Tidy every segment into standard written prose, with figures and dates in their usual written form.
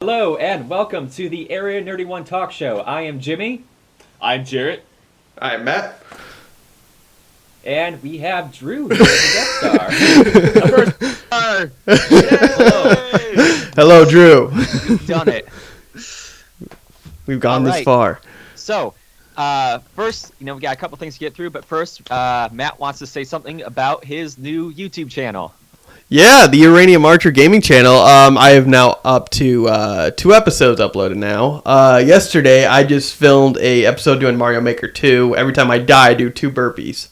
Hello and welcome to the Area Nerdy One Talk Show. I am Jimmy. I'm Jarrett. I'm Matt. And we have Drew here as a guest star. Hello, Drew. We've done it. We've gone All this right. far. So, first, we got a couple things to get through, but first, Matt wants to say something about his new YouTube channel. Yeah, the Uranium Archer Gaming channel. I have now up to 2 episodes uploaded now. Yesterday, I just filmed a episode doing Mario Maker 2. Every time I die, I do 2 burpees.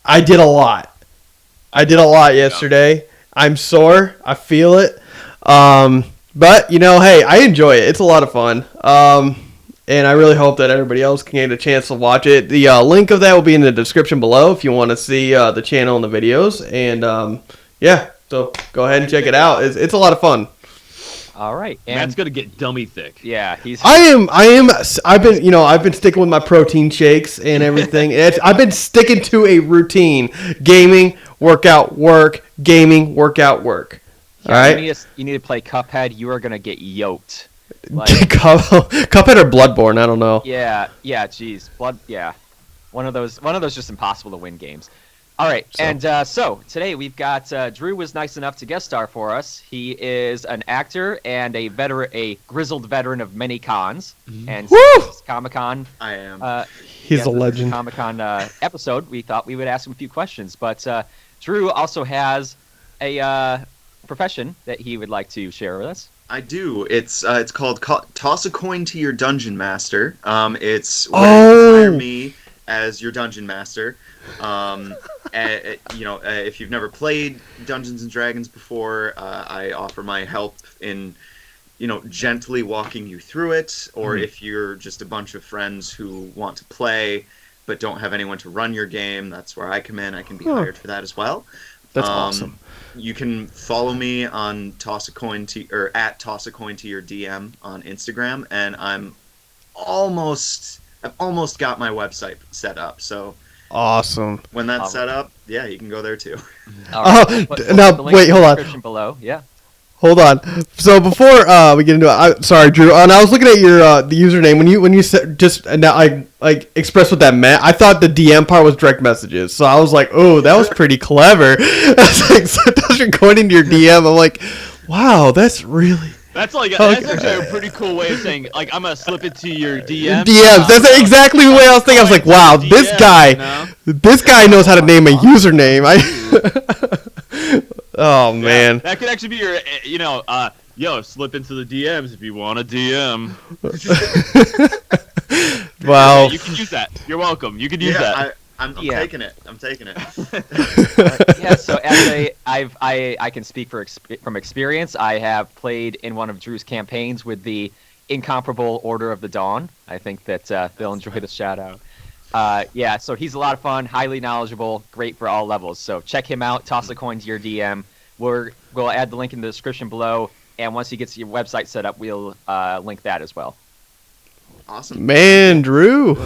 I did a lot. Yesterday. I'm sore. I feel it. But, hey, I enjoy it. It's a lot of fun. And I really hope that everybody else can get a chance to watch it. The link of that will be in the description below if you want to see the channel and the videos. And, yeah, so go ahead and check it out. It's a lot of fun. All right. And Matt's gonna get dummy thick. yeah, I've been sticking with my protein shakes and everything. I've been sticking to a routine: gaming, workout, work, gaming, workout, work. All right. You need to play Cuphead. You are gonna get yoked. Cuphead or Bloodborne? I don't know. Yeah. Jeez, one of those just impossible to win games. All right, so today we've got Drew was nice enough to guest star for us. He is an actor and a grizzled veteran of many cons. And since Comic-Con, I am. He's a legend. Comic-Con episode, we thought we would ask him a few questions. But Drew also has a profession that he would like to share with us. I do. It's called Toss a Coin to Your Dungeon Master. It's where you hire me as your dungeon master. If you've never played Dungeons and Dragons before, I offer my help in, gently walking you through it. Or if you're just a bunch of friends who want to play but don't have anyone to run your game, that's where I come in. I can be hired for that as well. That's awesome. You can follow me on at Toss a Coin to Your DM on Instagram, and I've almost got my website set up. So Awesome. when that's set up, yeah, you can go there too. All right, Wait, hold on. Description below, yeah. Hold on. So before we get into it, sorry, Drew. And I was looking at your the username when you said just now I expressed what that meant. I thought the DM part was direct messages. So I was like, oh, that was pretty clever. I was like, so that's recording to your DM. I'm like, wow, that's really. That's actually a pretty cool way of saying, I'm gonna slip it to your DM. DMs. That's exactly the way I was thinking. I was like, wow, this guy knows how to name a username. Oh man. That could actually be your, slip into the DMs if you want a DM. Wow. You can use that. You're welcome. You can use that. I'm taking it. Yeah, so I can speak from experience. I have played in one of Drew's campaigns with the incomparable Order of the Dawn. I think that they'll enjoy the shout out. So he's a lot of fun, highly knowledgeable, great for all levels. So check him out. Toss a coin to your DM. We'll add the link in the description below, and once he gets your website set up, we'll link that as well. Awesome. Man, Drew.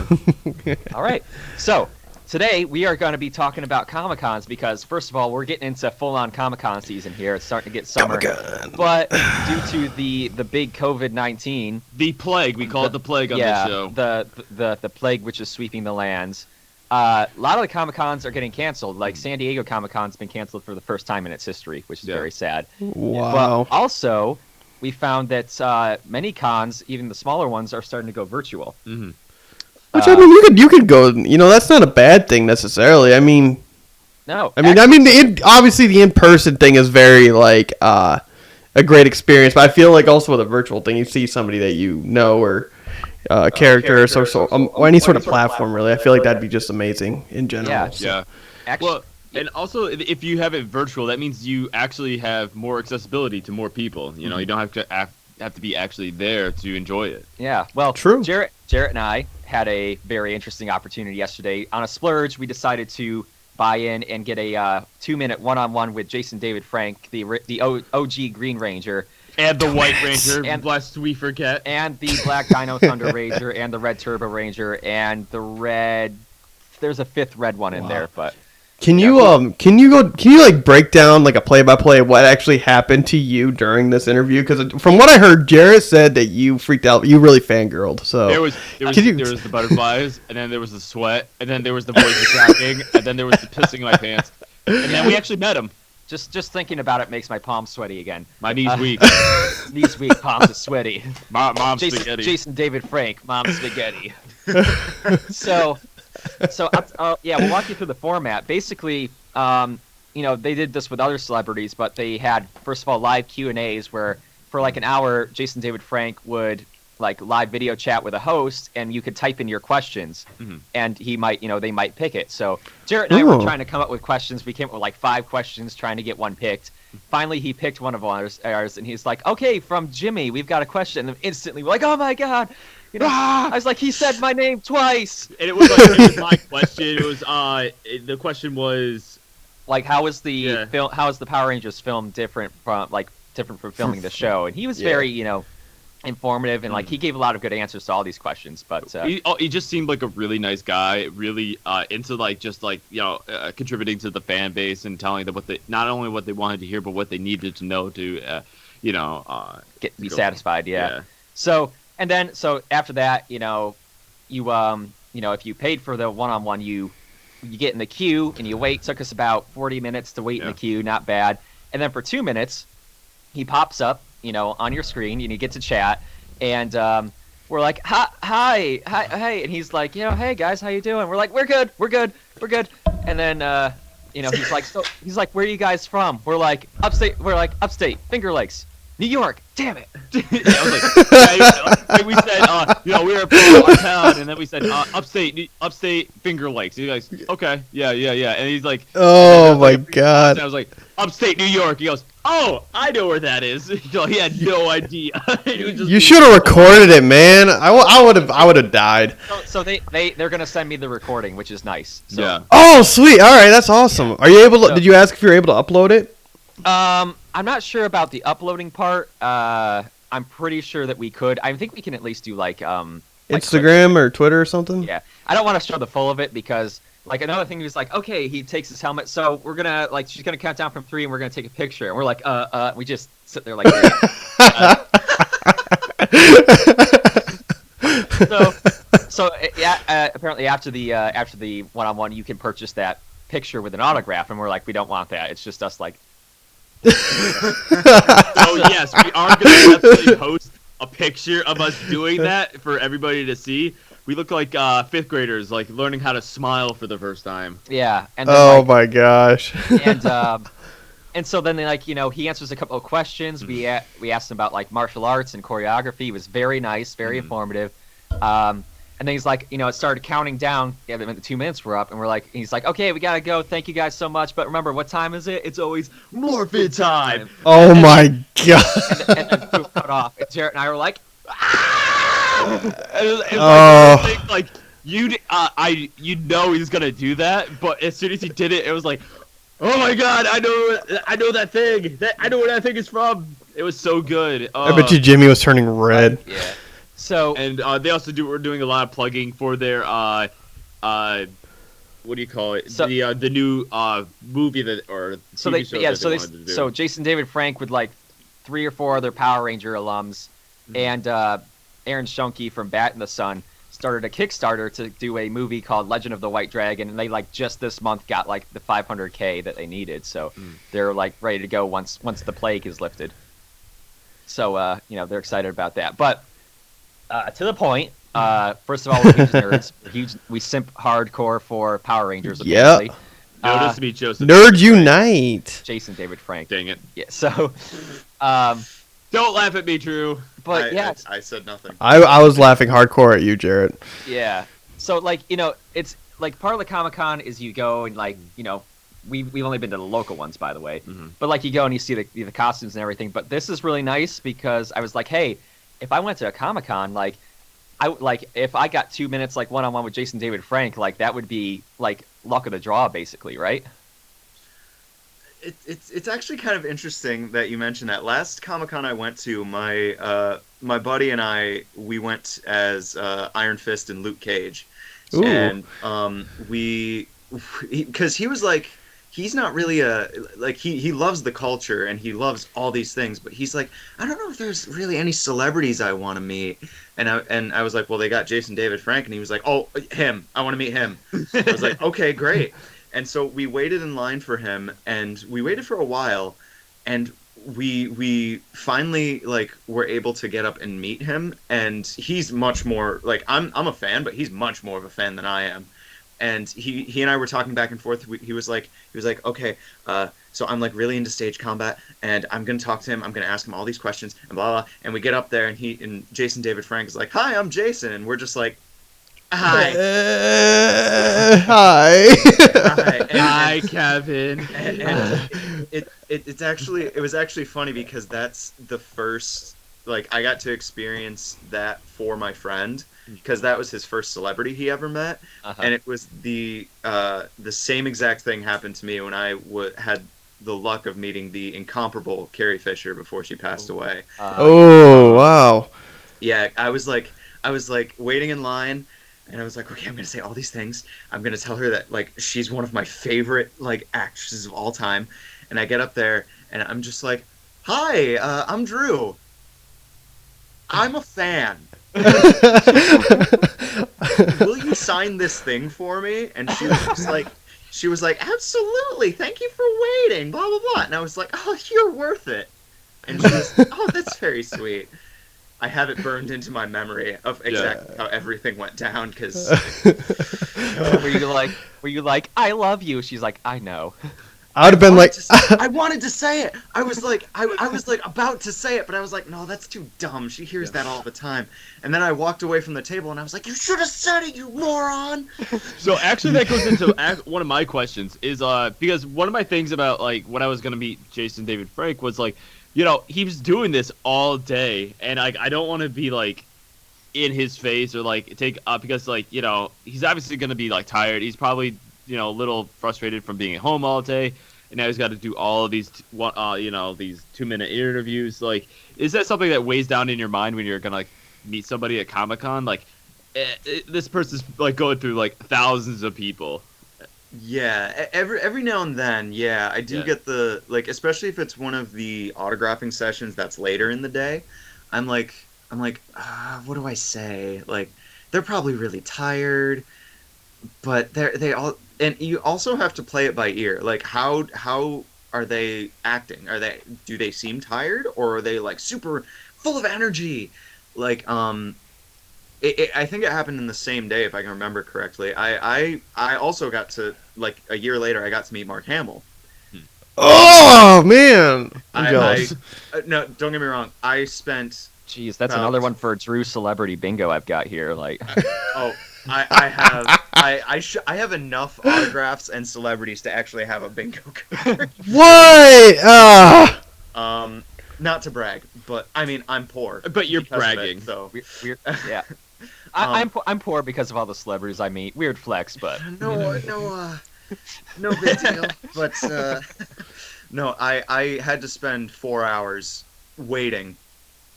All right. So today we are going to be talking about Comic-Cons because, first of all, we're getting into full-on Comic-Con season here. It's starting to get summer. Comic-Con. But due to the big COVID-19... The plague. We call it the plague on this show. The plague which is sweeping the lands. A lot of the Comic-Cons are getting canceled. Like San Diego Comic-Con's been canceled for the first time in its history, which is very sad. Wow. But also, we found that many cons, even the smaller ones, are starting to go virtual. Mm-hmm. Which you could go. That's not a bad thing necessarily. No. Obviously the in-person thing is very a great experience, but I feel like also with a virtual thing, you see somebody that you know or character or any sort of platform. Really, I feel like that'd be just amazing in general. Yeah. So. Yeah. Actually, Well, and also if you have it virtual, that means you actually have more accessibility to more people. You don't have to be actually there to enjoy it. yeah. Well, True. Jarrett and I had a very interesting opportunity yesterday. On a splurge, we decided to buy in and get a 2-minute one-on-one with Jason David Frank, the OG Green Ranger. And the White Ranger, And- lest we forget. And the Black Dino Thunder Ranger, and the Red Turbo Ranger, and the Red... There's a 5th red one in there, but... Can you like break down like a play-by-play of what actually happened to you during this interview? Because from what I heard, Jarrett said that you freaked out. You really fangirled. So There was the butterflies, and then there was the sweat, and then there was the voice cracking, and then there was the pissing in my pants, and then we actually met him. Just thinking about it makes my palms sweaty again. My knees weak. Knees weak, palms are sweaty. Mom Jason, spaghetti. David Frank, mom spaghetti. So yeah, we'll walk you through the format. Basically, they did this with other celebrities, but they had, first of all, live Q&As where for like an hour, Jason David Frank would like live video chat with a host, and you could type in your questions, and they might pick it. So Jarrett and I were trying to come up with questions. We came up with like 5 questions, trying to get one picked. Finally, he picked one of ours, and he's like, "Okay, from Jimmy, we've got a question." And instantly, we're like, "Oh my god!" I was like, "He said my name twice." And it was my question. It was the question was like, how is the film? How is the Power Rangers film different from filming the show? And he was very informative, and like he gave a lot of good answers to all these questions. But he just seemed like a really nice guy, really into like just like contributing to the fan base and telling them not only what they wanted to hear, but what they needed to know to be satisfied. Yeah. So after that, if you paid for the one-on-one, you get in the queue and you wait. It took us about 40 minutes to wait in the queue, not bad. And then for 2 minutes, he pops up, on your screen, and you get to chat, and we're like, hi, and he's like, hey guys, how you doing? We're like, we're good, and then he's like, where are you guys from? We're like, upstate, Finger Lakes, New York, damn it. We said, we were from our town, and then we said, upstate Finger Lakes. He's like, okay, yeah, and he's like, oh my god. I was like, upstate New York. He goes, oh, I know where that is. He had no idea. You should have recorded it, man. I would have died. So they're gonna send me the recording, which is nice. So. Yeah. Oh, sweet. All right, that's awesome. Are you able to? Did you ask if you're able to upload it? I'm not sure about the uploading part. I'm pretty sure that we could. I think we can at least do like Instagram or Twitter or something. Yeah, I don't want to show the full of it because like another thing was like, okay, he takes his helmet, so we're gonna she's gonna count down from 3 and we're gonna take a picture, and we're like, we just sit there like. Apparently after the one-on-one, you can purchase that picture with an autograph, and we're like, we don't want that. It's just us like. So yes, we are going to definitely post a picture of us doing that for everybody to see. We look like 5th graders, like learning how to smile for the first time. Yeah. And then, my gosh. and so then he answers a couple of questions. We asked him about like martial arts and choreography. He was very nice, very informative. And then he's like, it started counting down. Yeah, the 2 minutes were up, and he's like, okay, we gotta go. Thank you guys so much. But remember, what time is it? It's always morphin time. Oh my god! And then poof, cut off. And Jarrett and I were like, he's gonna do that. But as soon as he did it, it was like, oh my god, I know that thing. I know where that thing is from. It was so good. I bet you Jimmy was turning red. Yeah. So and they also were doing a lot of plugging for their what do you call it? So, the new movie So Jason David Frank with like 3 or 4 other Power Ranger alums, and Aaron Schoenke from Bat in the Sun started a Kickstarter to do a movie called Legend of the White Dragon, and they like just this month got like the 500K that they needed, so they're like ready to go once the plague is lifted. So they're excited about that, but. To the point. First of all, we're huge nerds. We simp hardcore for Power Rangers. Apparently. Notice to be Joseph. Nerd unite. Jason David Frank. Dang it. Yeah. So. Don't laugh at me, Drew. But I said nothing. I was laughing hardcore at you, Jarrett. Yeah. So it's like part of the Comic-Con is you go and we've only been to the local ones, by the way. But you go and you see the costumes and everything. But this is really nice because I was like, hey. If I went to a Comic-Con, if I got 2 minutes one-on-one with Jason David Frank, that would be luck of the draw, basically, right? It's actually kind of interesting that you mentioned that. Last Comic-Con I went to, my buddy and we went as Iron Fist and Luke Cage. Ooh. And we because he was like, he's not really he loves the culture and he loves all these things, but he's like, I don't know if there's really any celebrities I want to meet. And I was like, well, they got Jason David Frank, and he was like, oh, him, I want to meet him. I was like, okay, great. And so we waited in line for him, and we waited for a while, and we finally like were able to get up and meet him, and he's much more like, I'm a fan, but he's much more of a fan than I am. And he and I were talking back and forth. He was like, okay, so I'm like really into stage combat, and I'm gonna talk to him. I'm gonna ask him all these questions and blah blah. And we get up there, and Jason David Frank is like, hi, I'm Jason, and we're just like, hi, Hi. hi, Hi, Kevin. and it was actually funny because that's the first, like, I got to experience that for my friend, because that was his first celebrity he ever met. And it was the same exact thing happened to me when I had the luck of meeting the incomparable Carrie Fisher before she passed away. Oh, wow. Yeah, I was like waiting in line, and I was like, okay, I'm gonna say all these things. I'm gonna tell her that like she's one of my favorite like actresses of all time. And I get up there, and I'm just like, hi, I'm Drew. I'm a fan. Will you sign this thing for me? And she was like, absolutely, thank you for waiting, blah blah blah. And I was like, oh, you're worth it. And she was, oh, that's very sweet. I have it burned into my memory of exactly how everything went down. Because Were you like, I love you? She's like, I know. I would have been like, I wanted to say it. I was like about to say it, but I was like, no, that's too dumb. She hears that all the time. And then I walked away from the table, and I was like, you should have said it, you moron. So actually, that goes into one of my questions is because one of my things about like when I was gonna meet Jason David Frank was like, you know, he was doing this all day, and I don't want to be like in his face or like take up because like, you know, he's obviously gonna be like tired. He's probably, you know, a little frustrated from being at home all day, and now he's got to do all of these, you know, these 2-minute interviews. Like, is that something that weighs down in your mind when you're gonna like meet somebody at Comic-Con? Like, this person's like going through like thousands of people. Yeah, every now and then, yeah, I do get the, like, especially if it's one of the autographing sessions that's later in the day. I'm like, what do I say? Like, they're probably really tired, but they all, and you also have to play it by ear. Like, how are they acting? Do they seem tired, or are they like super full of energy? Like, I think it happened in the same day, if I can remember correctly. I also got to, like, a year later, I got to meet Mark Hamill. oh, man. I'm jealous. No, don't get me wrong. I spent... Jeez, that's another one for Drew Celebrity Bingo I've got here. Like, I have enough autographs and celebrities to actually have a bingo card. What? Not to brag, but I mean, I'm poor. But you're because of it, bragging. so yeah. I'm poor because of all the celebrities I meet. Weird flex, but no big deal. But no, I had to spend 4 hours waiting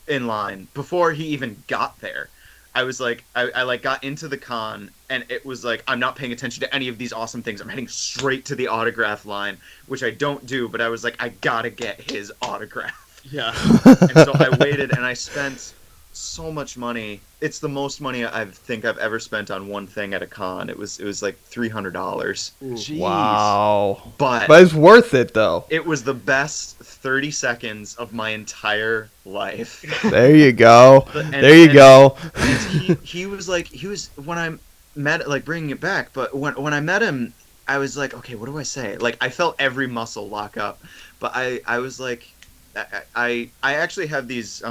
in line before he even got there. I was like, I like got into the con, and it was like, I'm not paying attention to any of these awesome things. I'm heading straight to the autograph line, which I don't do, but I was like, I gotta get his autograph. Yeah. And so I waited, and I spent so much money. It's the most money I think I've ever spent on one thing at a con. It was like $300. jeez. Wow. But it's worth it, though. it was the best 30 seconds of my entire life. There you go. And- There you and- go. And he was when I met, like, bringing it back, but when I met him, I was like, okay, what do I say? Like, I felt every muscle lock up, but I was like, I actually have these,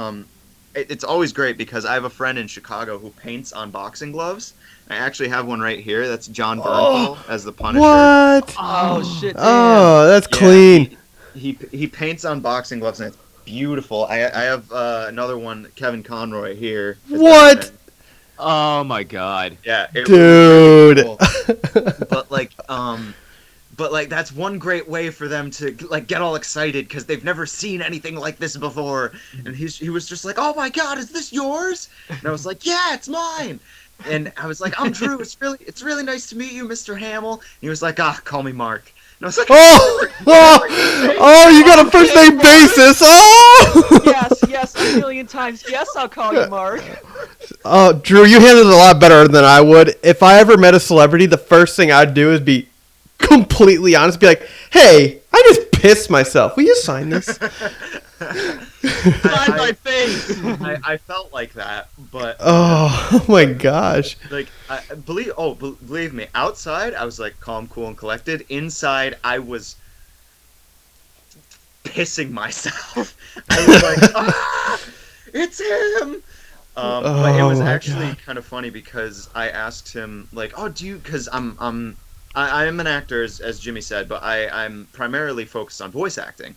it's always great because I have a friend in Chicago who paints on boxing gloves. I actually have one right here. That's John Bernthal as the Punisher. What? Oh shit! Damn. Oh, that's Yeah, clean. He paints on boxing gloves, and it's beautiful. I have another one, Kevin Conroy here. What? Oh my god. Yeah, it Dude. was really cool. But like that's one great way for them to like get all excited because they've never seen anything like this before. And he was just like, "Oh my god, is this yours?" And I was like, "Yeah, it's mine." and I was like, I'm Drew. It's really nice to meet you, Mr. Hamill. And he was like, call me Mark. And I was like, oh, you got a first name basis. Oh. Yes, a million times. Yes, I'll call you Mark. Oh, Drew, you handled it a lot better than I would. If I ever met a celebrity, the first thing I'd do is be completely honest. Be like, hey, I just pissed myself. Will you sign this? Sign my face. I felt like that, but Oh my gosh. like believe me, outside I was like calm, cool, and collected. Inside I was pissing myself. I was like, it's him. But it was Oh my actually God. kind of funny because I asked him like, oh, do you? Because I am an actor, as Jimmy said, but I'm primarily focused on voice acting.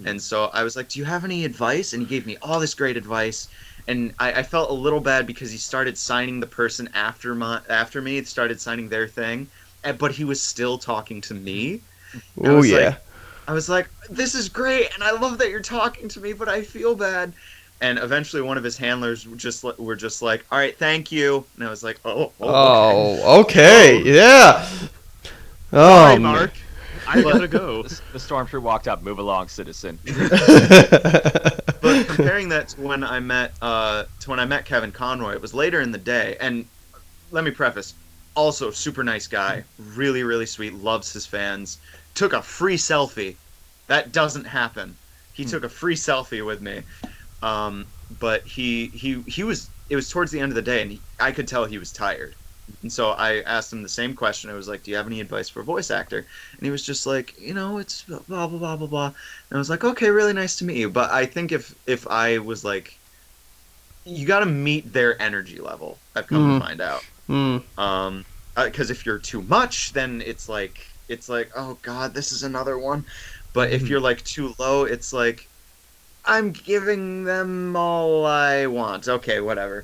And so I was like, do you have any advice? And he gave me all this great advice. And I felt a little bad because he started signing the person after me, started signing their thing. But he was still talking to me. And Oh yeah. I was like, this is great. And I love that you're talking to me, but I feel bad. And eventually one of his handlers were just like, all right, thank you. And I was like, okay. Oh, okay. Yeah. Sorry, Oh, Mark. I gotta go. The stormtrooper walked up. Move along, citizen. But comparing that to when I met Kevin Conroy, it was later in the day. And let me preface, also super nice guy, really, really sweet, loves his fans. Took a free selfie. That doesn't happen. He took a free selfie with me. But he was. It was towards the end of the day, and I could tell he was tired. And so I asked him the same question. I was like, do you have any advice for a voice actor? And he was just like, it's blah, blah, blah, blah, blah. And I was like, okay, really nice to meet you. But I think if I was like, you got to meet their energy level, I've come to find out. Because if you're too much, then it's like, oh, God, this is another one. But if you're like too low, it's like, I'm giving them all I want. Okay, whatever.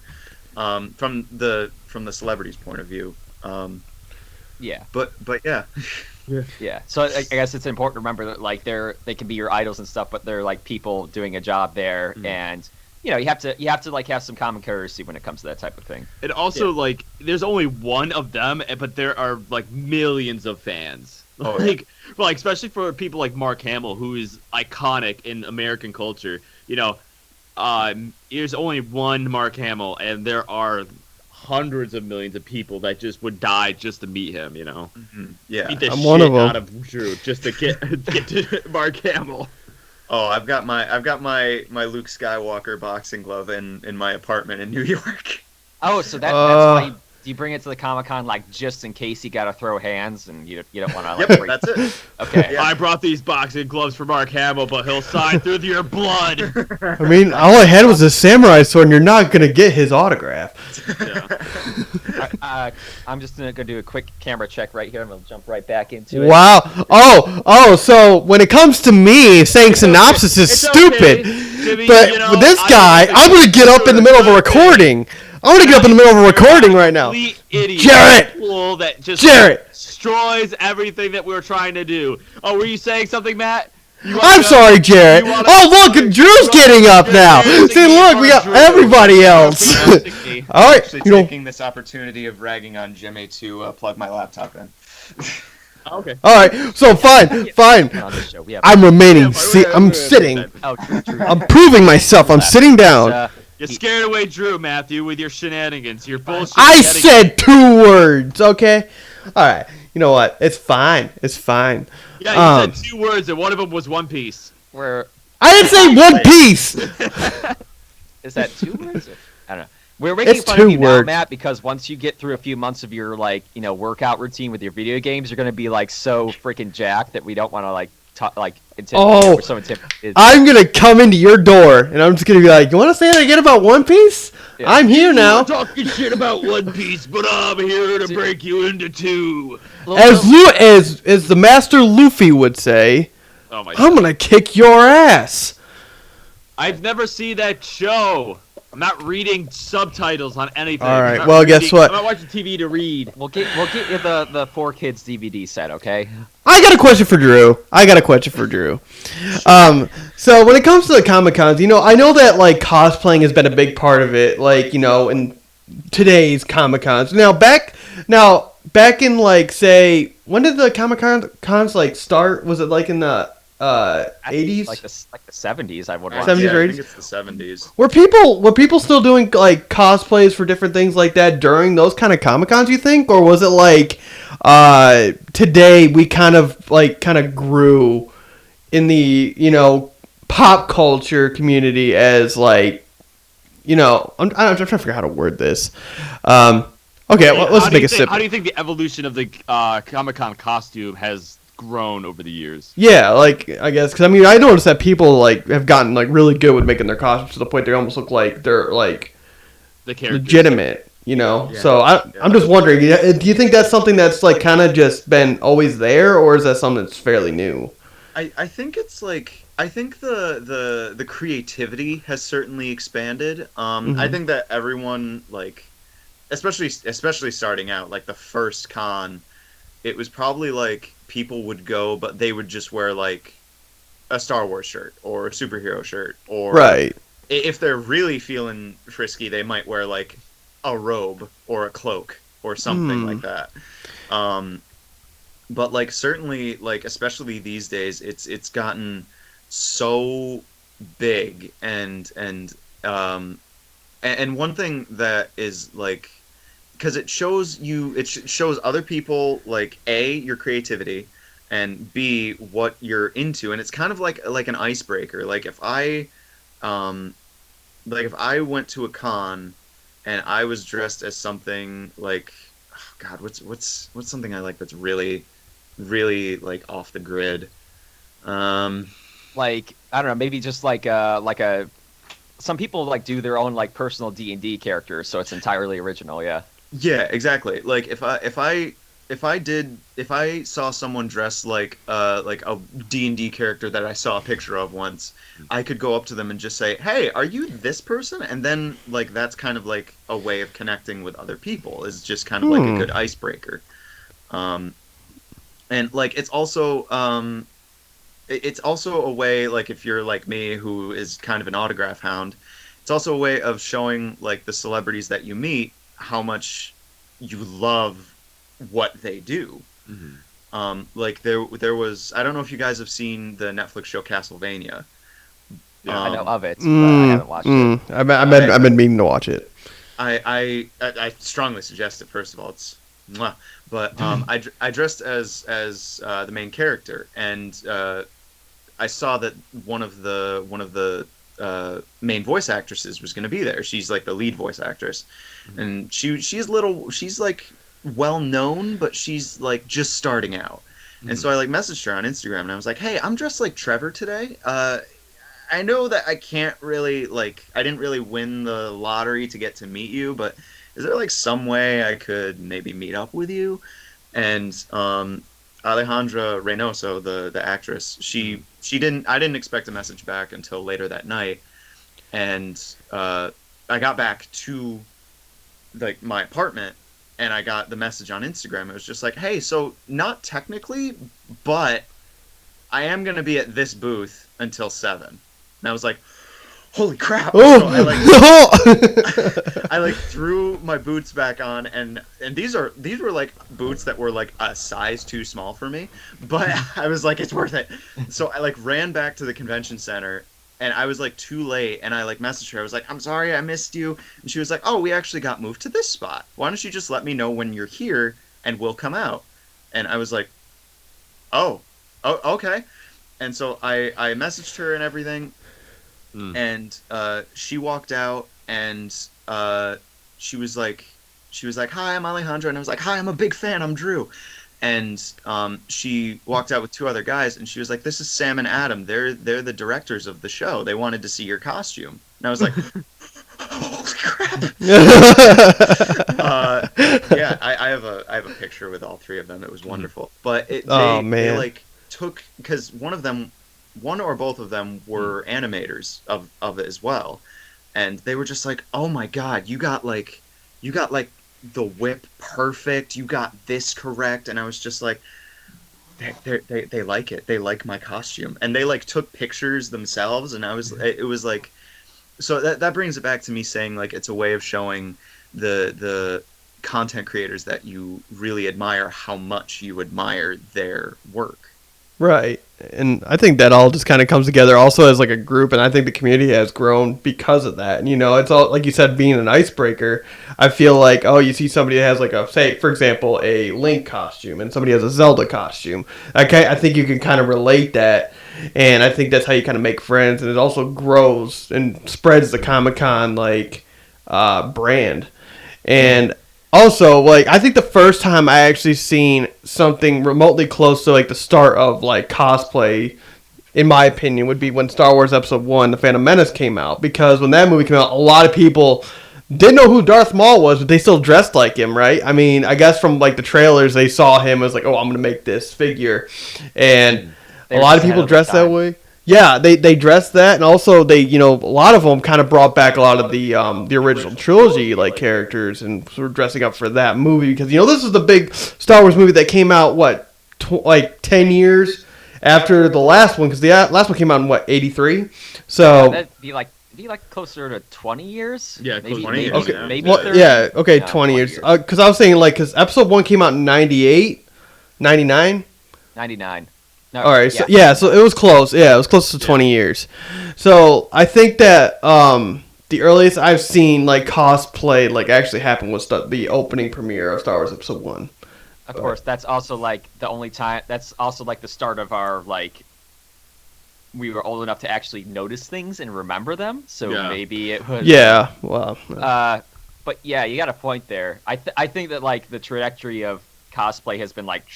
From the celebrity's point of view. Yeah. But yeah. Yeah. So I guess it's important to remember that like they can be your idols and stuff, but they're like people doing a job there, and you have to like have some common courtesy when it comes to that type of thing. And also, like, there's only one of them, but there are like millions of fans. Oh, like especially for people like Mark Hamill, who is iconic in American culture. There's only one Mark Hamill, and there are hundreds of millions of people that just would die just to meet him. Yeah. Beat the I'm shit one of 'em. out of Drew just to get to Mark Hamill. Oh, I've got my Luke Skywalker boxing glove in my apartment in New York. Oh, so that's why you bring it to the Comic-Con like just in case you gotta throw hands and you don't want to like. Yep, that's it. Okay. Yeah. I brought these boxing gloves for Mark Hamill, but he'll sign through your blood. I mean, all I had was a samurai sword, and you're not gonna get his autograph. Yeah. I'm just gonna go do a quick camera check right here, and we'll jump right back into it. Wow. Oh. So when it comes to me, saying synopsis is It's stupid. okay, Jimmy, But with this guy, I'm gonna get up in the middle of a recording. I'm gonna get up in the middle of a recording right now. Complete idiot. Jarrett! Fool that just Jarrett! destroys everything that we're trying to do. Oh, were you saying something, Matt? I'm sorry, Jarrett. Oh, look, Drew's getting up now. See, look, we got everybody else. All right, Actually taking this opportunity of ragging on Jimmy to plug my laptop in. Okay. All right, so fine. On this show, we have- I'm remaining. I'm sitting. Oh, Drew. I'm proving myself. I'm sitting down. You scared away Drew, Matthew, with your shenanigans. Your bullshit. I shenanigans. said 2 words, okay? All right. You know what? It's fine. Yeah, you said 2 words, and one of them was One Piece. I didn't say One Piece. Is that 2 words? I don't know. We're making It's fun 2 of you now, words. Matt, because once you get through a few months of your workout routine with your video games, you're gonna be like so freaking jacked that we don't want to intimidate. Oh, we're so intimidated. I'm going to come into your door, and I'm just going to be like, you want to say that again about One Piece? Yeah. I'm here now. Talking shit about One Piece, but I'm here to break you into 2. As the Master Luffy would say, Oh my I'm god. going to kick your ass. I've never seen that show. I'm not reading subtitles on anything. All right, I'm not well, guess reading- what? I'm not watching TV to read. We'll get you the 4 Kids DVD set, okay? I got a question for Drew. So when it comes to the Comic Cons, I know that like cosplaying has been a big part of it, and today's Comic Cons. Back in like say when did the Comic Cons like start? Was it like in the I think 80s? like the 70s, I would Yeah, want. 70s or I 80s? think it's the 70s. Were people still doing like cosplays for different things like that during those kind of Comic Cons? You think, or was it like today we kind of grew in the pop culture community as like I'm trying to figure out how to word this. Okay, well, let's make a sip. How do you think the evolution of the Comic-Con costume has grown over the years? Yeah, like I guess because I noticed that people like have gotten like really good with making their costumes to the point they almost look like they're like The characters. legitimate, Yeah. So I'm just wondering, do you think that's something that's like kind of just been always there, or is that something that's fairly new? I think it's like I think the creativity has certainly expanded. I think that everyone like especially starting out like the first con, it was probably like people would go but they would just wear like a Star Wars shirt or a superhero shirt, or Right. if they're really feeling frisky they might wear like a robe or a cloak or something like that. But like certainly like especially these days it's gotten so big and one thing that is like because it shows shows other people like A, your creativity, and B, what you're into, and it's kind of like an icebreaker. Like if I went to a con and I was dressed as something like, oh God, what's something I like that's really like off the grid. Like I don't know, maybe just like a. Some people like do their own like personal D&D characters, so it's entirely original. Yeah. Yeah, exactly. Like if I saw someone dressed like a D&D character that I saw a picture of once, I could go up to them and just say, "Hey, are you this person?" And then like that's kind of like a way of connecting with other people. Is just kind of like a good icebreaker. And like it's also a way, like if you're like me who is kind of an autograph hound, it's also a way of showing like the celebrities that you meet how much you love what they do. Like there was, I don't know if you guys have seen the Netflix show Castlevania. I know of it, but I haven't watched it. I've been meaning to watch it. I strongly suggest it. First of all, it's mwah. But I dressed as the main character, and I saw that one of the main voice actresses was going to be there. She's like the lead voice actress, and she's like well known, but she's like just starting out. And so I like messaged her on Instagram, and I was like, "Hey, I'm dressed like Trevor today. I know that I can't really I didn't really win the lottery to get to meet you, but is there like some way I could maybe meet up with you?" And Alejandra Reynoso, the actress, I didn't expect a message back until later that night, and I got back to like my apartment, and I got the message on Instagram. It was just like, "Hey, so not technically, but I am gonna be at this booth until 7." And I was like, "Holy crap!" Oh. So I like threw my boots back on, and these were like boots that were like a size too small for me, but I was like, it's worth it. So I like ran back to the convention center, and I was like too late, and I like messaged her. I was like, "I'm sorry, I missed you," and she was like, "Oh, we actually got moved to this spot. Why don't you just let me know when you're here, and we'll come out?" And I was like, "Oh, okay." And so I messaged her and everything. And she walked out, and she was like, "Hi, I'm Alejandra," and I was like, "Hi, I'm a big fan. I'm Drew." And she walked out with two other guys, and she was like, "This is Sam and Adam. They're the directors of the show. They wanted to see your costume." And I was like, "Holy crap!" Yeah, I have a picture with all three of them. It was wonderful. But they like took, because one or both of them were animators of it as well, and they were just like, "Oh my God, you got like the whip perfect, you got this correct," and I was just like, they like it, they like my costume, and they like took pictures themselves, and it was like, so that brings it back to me saying like it's a way of showing the content creators that you really admire, how much you admire their work. Right. And I think that all just kind of comes together also as like a group, and I think the community has grown because of that. And, you know, it's all, like you said, being an icebreaker. I feel like, oh, you see somebody that has like a, say, for example, a Link costume, and somebody has a Zelda costume. Okay, I think you can kind of relate that, and I think that's how you kind of make friends, and it also grows and spreads the Comic-Con, like, brand. And also, like, I think the first time I actually seen something remotely close to, like, the start of, like, cosplay, in my opinion, would be when Star Wars Episode 1, The Phantom Menace, came out. Because when that movie came out, a lot of people didn't know who Darth Maul was, but they still dressed like him, right? I mean, I guess from, like, the trailers, they saw him as, like, oh, I'm going to make this figure. And a lot of people dressed that way. Yeah, they dressed that, and also they, you know, a lot of them kind of brought back a lot of the original trilogy like characters, and were dressing up for that movie because, you know, this is the big Star Wars movie that came out like 10 years after the last one, because the last one came out in what, 83. So that'd be like closer to 20 years. Yeah, maybe 20 years. maybe, Yeah. maybe well, 30. yeah, okay, Yeah, 20 years. years. Because I was saying, like, because Episode 1 came out in 98, 99. 99. No, All right, so it was close. Yeah, it was close to 20 years. So I think that the earliest I've seen like cosplay like actually happen was the opening premiere of Star Wars Episode 1. Of course, that's also like the only time. That's also like the start of our like. We were old enough to actually notice things and remember them, so Yeah. maybe it was. Yeah, well. But yeah, you got a point there. I think that like the trajectory of cosplay has been like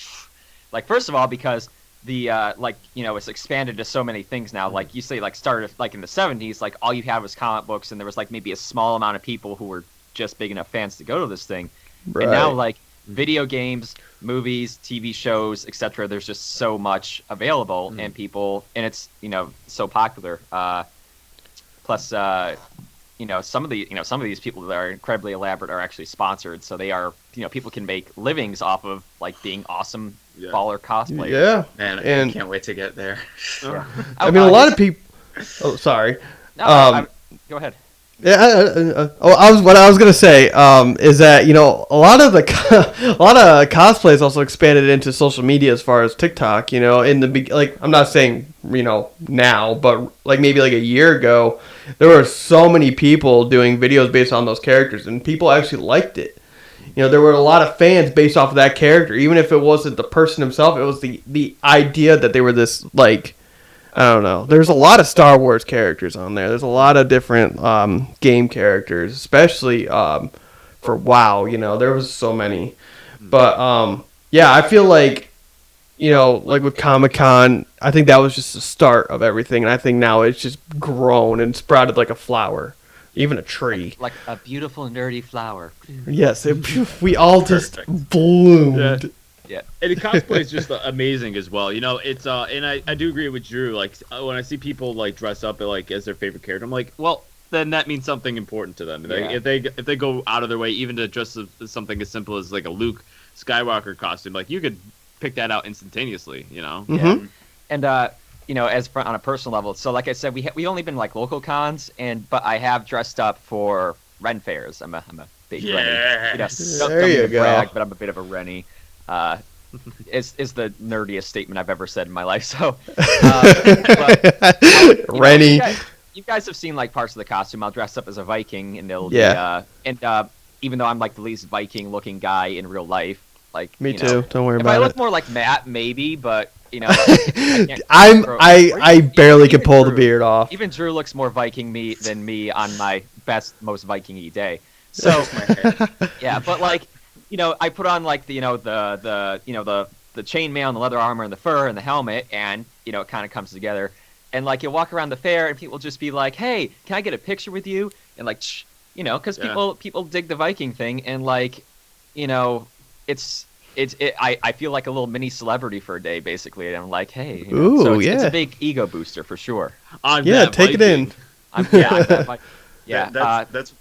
first of all because the like, you know, it's expanded to so many things now. Like you say, like started like in the 70s, like all you had was comic books, and there was like maybe a small amount of people who were just big enough fans to go to this thing. Right. And now like video games, movies, TV shows, etc. There's just so much available, and people, and it's, you know, so popular. Plus, you know, some of these people that are incredibly elaborate are actually sponsored, so they are, you know, people can make livings off of like being awesome baller cosplayers. Yeah, Man, and I can't wait to get there. Yeah. I mean, a lot of people. Oh, sorry. No, go ahead. Yeah. What I was gonna say is that, you know, a lot of cosplay is also expanded into social media as far as TikTok. You know, in the like, I'm not saying, you know, now, but like maybe like a year ago, there were so many people doing videos based on those characters, and people actually liked it. You know, there were a lot of fans based off of that character, even if it wasn't the person himself. It was the idea that they were this, like, I don't know. There's a lot of Star Wars characters on there. There's a lot of different game characters, especially for WoW. You know, there was so many. But yeah, I feel like, you know, like with Comic-Con, I think that was just the start of everything, and I think now it's just grown and sprouted like a flower, even a tree. Like a beautiful nerdy flower. Yes, we all just bloomed. Yeah, and cosplay is just amazing as well. You know, it's and I do agree with Drew. Like when I see people like dress up like as their favorite character, I'm like, well, then that means something important to them. Yeah. If they go out of their way even to dress as something as simple as like a Luke Skywalker costume, like you could pick that out instantaneously. You know. Mm-hmm. Yeah. And you know, as on a personal level, so like I said, we only been like local cons, but I have dressed up for Ren fairs. I'm a big Rennie. You know, don't you mean to go. brag, but I'm a bit of a Rennie. Is the nerdiest statement I've ever said in my life. So, but, Rennie. You guys have seen like parts of the costume. I'll dress up as a Viking, and they'll even though I'm like the least Viking looking guy in real life, like Me you too. know, Don't worry if about I look it. more like Matt, maybe, but you know, I barely could even pull the Drew. beard off. Even Drew looks more Viking than me on my most Viking-y day. So yeah, but like, you know, I put on like the chainmail and the leather armor and the fur and the helmet, and you know, it kind of comes together. And like you walk around the fair, and people just be like, "Hey, can I get a picture with you?" And like, you know, because people dig the Viking thing, and like, you know, I feel like a little mini celebrity for a day, basically. And I'm like, hey, you know, so it's a big ego booster for sure. Take it in. I'm that Viking. Yeah, that's.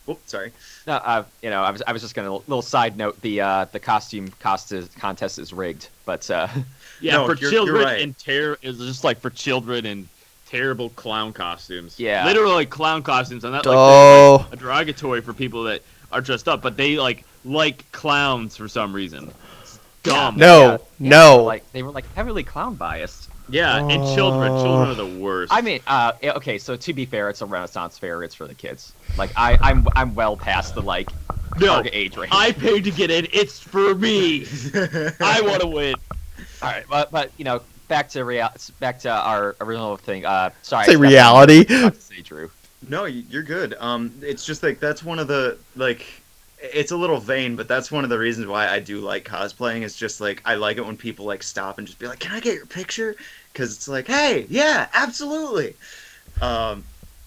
Oh, sorry. No, you know, I was just gonna little side note, the costume contest is rigged, but yeah, no, for you're children right. and it's just like for children and terrible clown costumes. Yeah. Literally clown costumes, and that Oh. like a derogatory for people that are dressed up, but they like clowns for some reason. It's dumb. No, no. They were like heavily clown biased. Yeah, and children are the worst. I mean, okay, so to be fair, it's a Renaissance fair. It's for the kids. Like, I'm well past the like target age range. I paid to get in. It's for me. I want to win. All right, but you know, back to our original thing. Sorry. Say reality. To say, Drew. No, you're good. It's just like that's one of the like. It's a little vain, but that's one of the reasons why I do like cosplaying. It's just like I like it when people like stop and just be like, "Can I get your picture?" Because it's like, "Hey, yeah, absolutely." And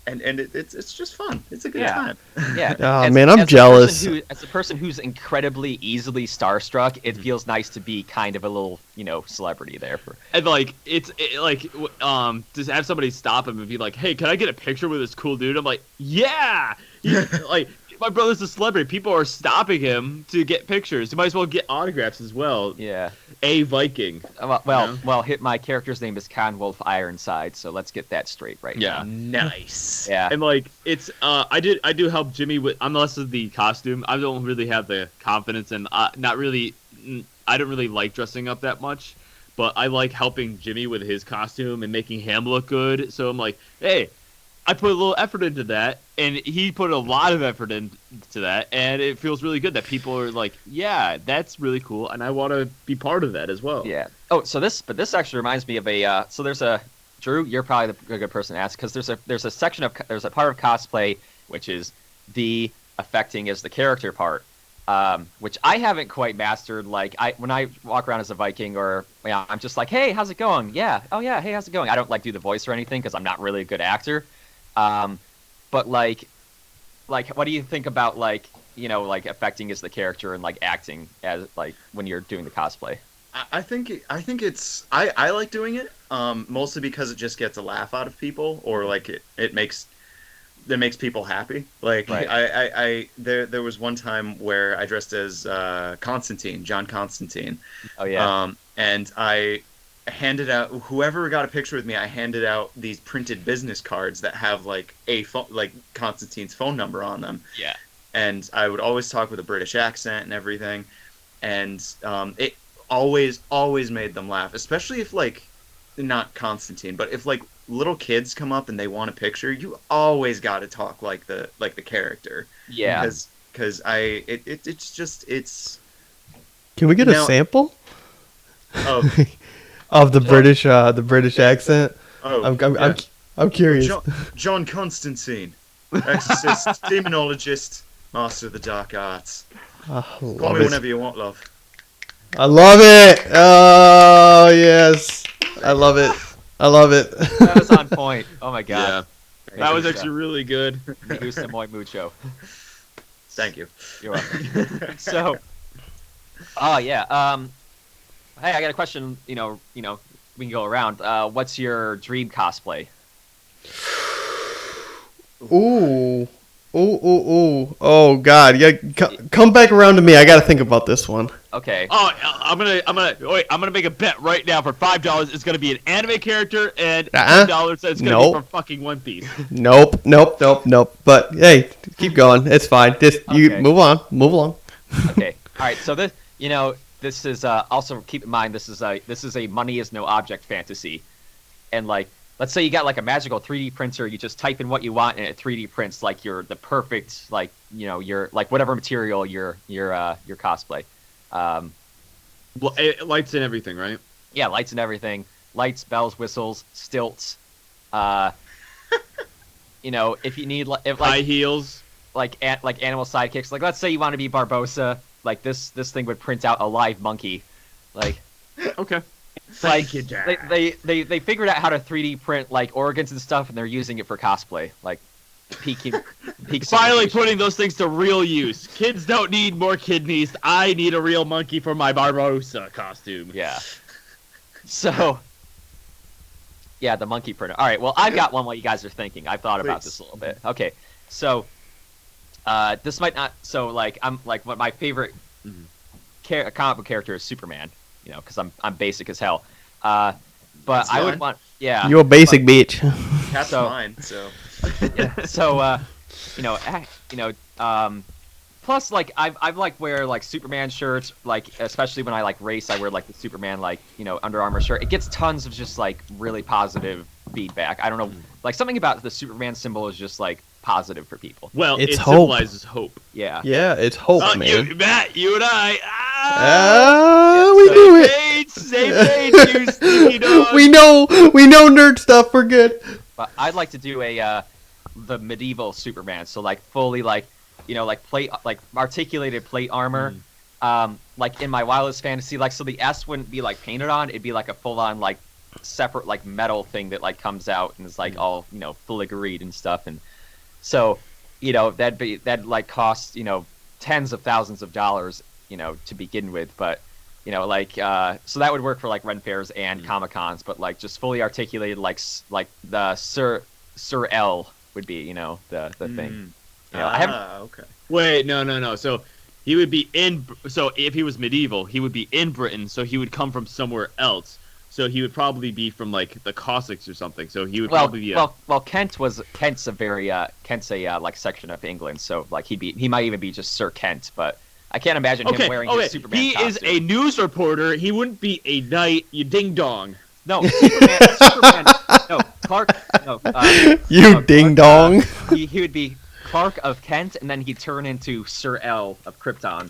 it's just fun. It's a good time. Yeah. Oh man, I'm jealous. As a person who's incredibly easily starstruck, it feels nice to be kind of a little, you know, celebrity there. And like just have somebody stop him and be like, "Hey, can I get a picture with this cool dude?" I'm like, "Yeah." Like my brother's a celebrity. People are stopping him to get pictures. You might as well get autographs as well. Yeah. A Viking. Well, my character's name is Conwolf Ironside, so let's get that straight right Yeah. now. Nice. Yeah. And like it's I do help Jimmy with. I'm less of the costume. I don't really have the confidence and not really. I don't really like dressing up that much, but I like helping Jimmy with his costume and making him look good. So I'm like, hey, I put a little effort into that, and he put a lot of effort into that, and it feels really good that people are like, yeah, that's really cool, and I want to be part of that as well. Yeah. Oh, this actually reminds me of a. So there's a Drew. You're probably the good person to ask because there's a part of cosplay which is the affecting as the character part, which I haven't quite mastered. Like when I walk around as a Viking, or I'm just like, hey, how's it going? Yeah. Oh yeah. Hey, how's it going? I don't like do the voice or anything because I'm not really a good actor. But like, what do you think about like, you know, like affecting as the character and like acting as like when you're doing the cosplay? I think it's I like doing it mostly because it just gets a laugh out of people, or like it makes people happy. Like right. I there was one time where I dressed as John Constantine. Oh yeah. And I handed out, whoever got a picture with me, I handed out these printed business cards that have like like Constantine's phone number on them. Yeah. And I would always talk with a British accent and everything, and it always made them laugh, especially if like not Constantine, but if like little kids come up and they want a picture, you always got to talk like the character. Yeah. Because it's. Can we get a sample? Oh. Of the British accent. Oh, I'm curious. John Constantine, exorcist, demonologist, master of the dark arts. Call me whenever you want, love. I love it. Oh yes, I love it. I love it. That was on point. Oh my god. Yeah. That was actually really good. Me gusta muy mucho. Thank you. You're welcome. So, oh yeah. Hey, I got a question. You know, we can go around. What's your dream cosplay? Ooh. Oh God! Yeah, come back around to me. I got to think about this one. Okay. Oh, I'm gonna make a bet right now for $5. It's gonna be an anime character, and $10 it's gonna be from fucking One Piece. Nope. But hey, keep going. It's fine. Just you move along. Okay. All right. So this is also keep in mind this is a money is no object fantasy, and like let's say you got like a magical 3D printer, you just type in what you want and it 3D prints like the perfect like your like whatever material your cosplay. Lights and everything, right? Yeah, lights and everything. Lights, bells, whistles, stilts. If you need high heels, like animal sidekicks. Like let's say you want to be Barbossa. Like this thing would print out a live monkey. Like okay. Like they figured out how to 3D print like organs and stuff, and they're using it for cosplay. Like peak finally putting those things to real use. Kids don't need more kidneys. I need a real monkey for my Barbossa costume. Yeah. So yeah, the monkey printer. All right. Well, I've got one while you guys are thinking. I've thought about this a little bit. Okay. So this might not. So like I'm like what my favorite comic book character is Superman. Because I'm basic as hell. But that's I would want, yeah. You're a basic bitch. That's mine. So. Yeah, so Plus, like I've like wear like Superman shirts, like especially when I like race, I wear like the Superman like Under Armour shirt. It gets tons of just like really positive feedback. I don't know, like something about the Superman symbol is just like positive for people. Well, It's it hope. symbolizes hope. Yeah. Yeah, it's hope, man. Matt, you and I. We do it. Same page, you sneaky dog. We know nerd stuff. We're good. But I'd like to do the medieval Superman, so like fully like like plate like articulated plate armor. Like in my wildest fantasy, like so the S wouldn't be like painted on, it'd be like a full on like separate like metal thing that like comes out and is like all filigreed and stuff, and so that'd like cost tens of thousands of dollars to begin with, but so that would work for like Ren fairs and comic-cons, but like just fully articulated like the Sir L would be the thing. I haven't. Okay. Wait, no. So he would be So if he was medieval, he would be in Britain. So he would come from somewhere else. So he would probably be from like the Cossacks or something. So he would probably be. Kent's a like section of England. So like he might even be just Sir Kent, but I can't imagine him wearing his Superman He costume. is a news reporter. He wouldn't be a knight. You ding dong. No, Superman. No, Clark. No. Ding dong. He would be Clark of Kent, and then he'd turn into Sir L of Krypton.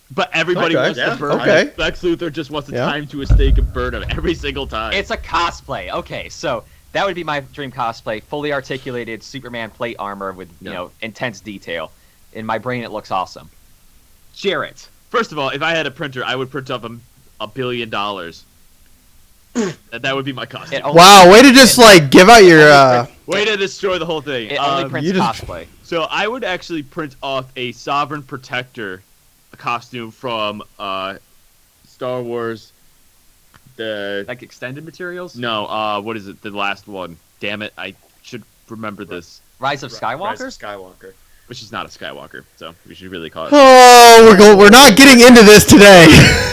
But everybody wants to burn him. Okay. Lex Luthor just wants to tie him to a stake and burn him every single time. It's a cosplay. Okay, so that would be my dream cosplay: fully articulated Superman plate armor with intense detail. In my brain, it looks awesome. Jarrett. First of all, if I had a printer, I would print up $1 billion. That would be my costume. Wow, way to just like give out your. Way to destroy the whole thing. It only prints cosplay. So I would actually print off a Sovereign Protector costume from Star Wars. The like extended materials? No, what is it? The last one. Damn it, I should remember this. Rise of Skywalker? Rise of Skywalker. Which is not a Skywalker, so we should really call it. Oh, we're not getting into this today.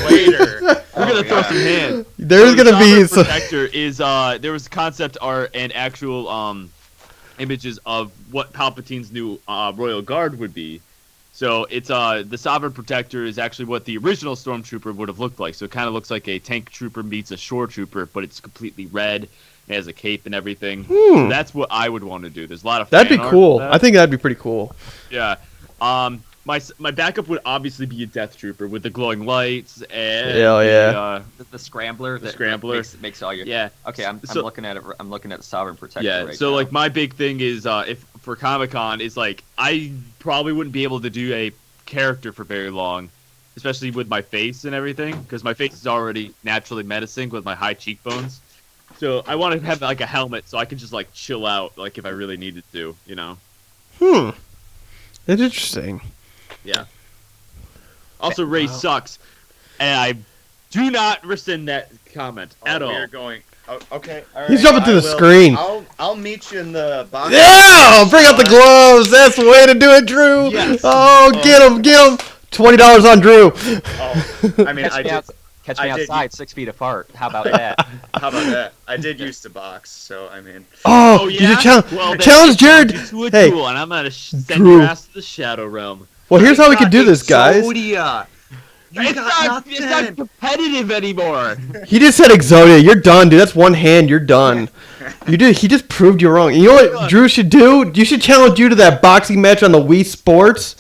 Later. We're gonna throw some hands. There's gonna be some. Protector is there was concept art and actual images of what Palpatine's new Royal Guard would be. So it's the Sovereign Protector is actually what the original Stormtrooper would have looked like. So it kind of looks like a tank trooper meets a shore trooper, but it's completely red. It has a cape and everything. So that's what I would want to do. There's a lot of that'd be fan art cool. for that. I think that'd be pretty cool. Yeah. My backup would obviously be a Death Trooper with the glowing lights and the scrambler. The scrambler makes all your Okay, I'm looking at it. I'm looking at the Sovereign Protector. Yeah. Right So now. like my big thing is if for Comic-Con is like I probably wouldn't be able to do a character for very long, especially with my face and everything, because my face is already naturally menacing with my high cheekbones. So I want to have like a helmet so I can just like chill out, like if I really needed to, It's interesting. Yeah. Also, Ray sucks, and I do not rescind that comment at all. We're going. Oh, okay. All right, He's jumping to the screen. I'll meet you in the box. Yeah, bring out the gloves. That's the way to do it, Drew. Yes. Oh, get him. $20 on Drew. Oh, I mean, Catch me outside, 6 feet apart. How about that? How about that? I did used to box, so I mean. Oh, yeah? you should challenge, Well, challenge Jared. To a Hey, duel, and I'm gonna send Drew. your ass to the Shadow Realm. well, here's how we can do this, guys. Exodia. It's not competitive anymore. He just said Exodia. You're done, dude. That's one hand. You're done. You did. He just proved you wrong. You know what Drew should do? You should challenge you to that boxing match on the Wii Sports,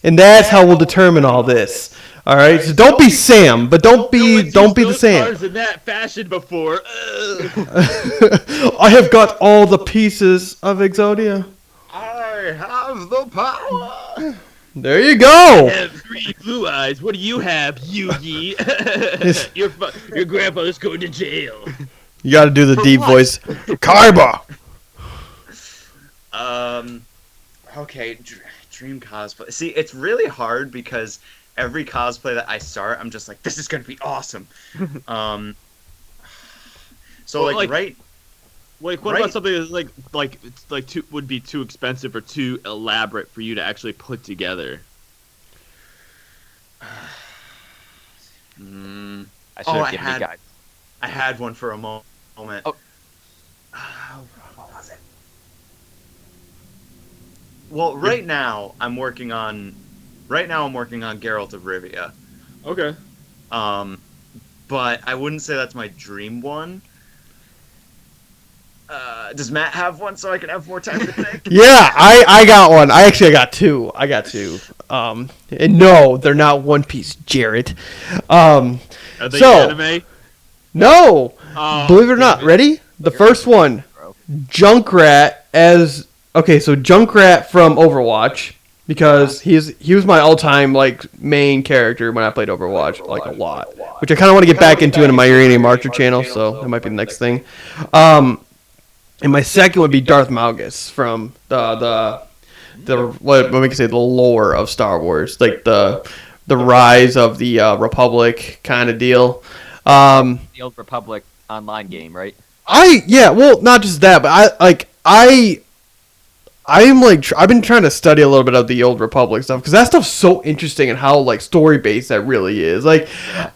and that's how we'll determine all this. All right. So don't be Sam, but don't be the Sam. Cards in that fashion before. I have got all the pieces of Exodia. I have the power. There you I go. have 3 blue eyes. What do you have, Yugi? Your grandfather's going to jail. You got to do the deep voice. Kaiba. Okay, dream cosplay. See, it's really hard because every cosplay that I start, I'm just like, this is gonna be awesome. So Well, like right. What about something that's would be too expensive or too elaborate for you to actually put together? I should have given you guys. I had one for a moment. Oh. What was it? Well, right now I'm working on Geralt of Rivia. Okay. But I wouldn't say that's my dream one. Does Matt have one so I can have more time to think? Yeah, I got one. I got two. And no, they're not One Piece, Jared. Are they So- anime? No, Oh, believe it or not. Ready? The first one, Junkrat so Junkrat from Overwatch, because he was my all-time like main character when I played Overwatch like a lot, which I kind of want to get back into my Uranium Archer channel, so that might be the next thing. And my second would be Darth Malgus from the what we can say the lore of Star Wars, like the rise of the Republic kind of deal. The Old Republic online game, right? Well, not just that, but I've been trying to study a little bit of the Old Republic stuff because that stuff's so interesting and how like story based that really is. Like,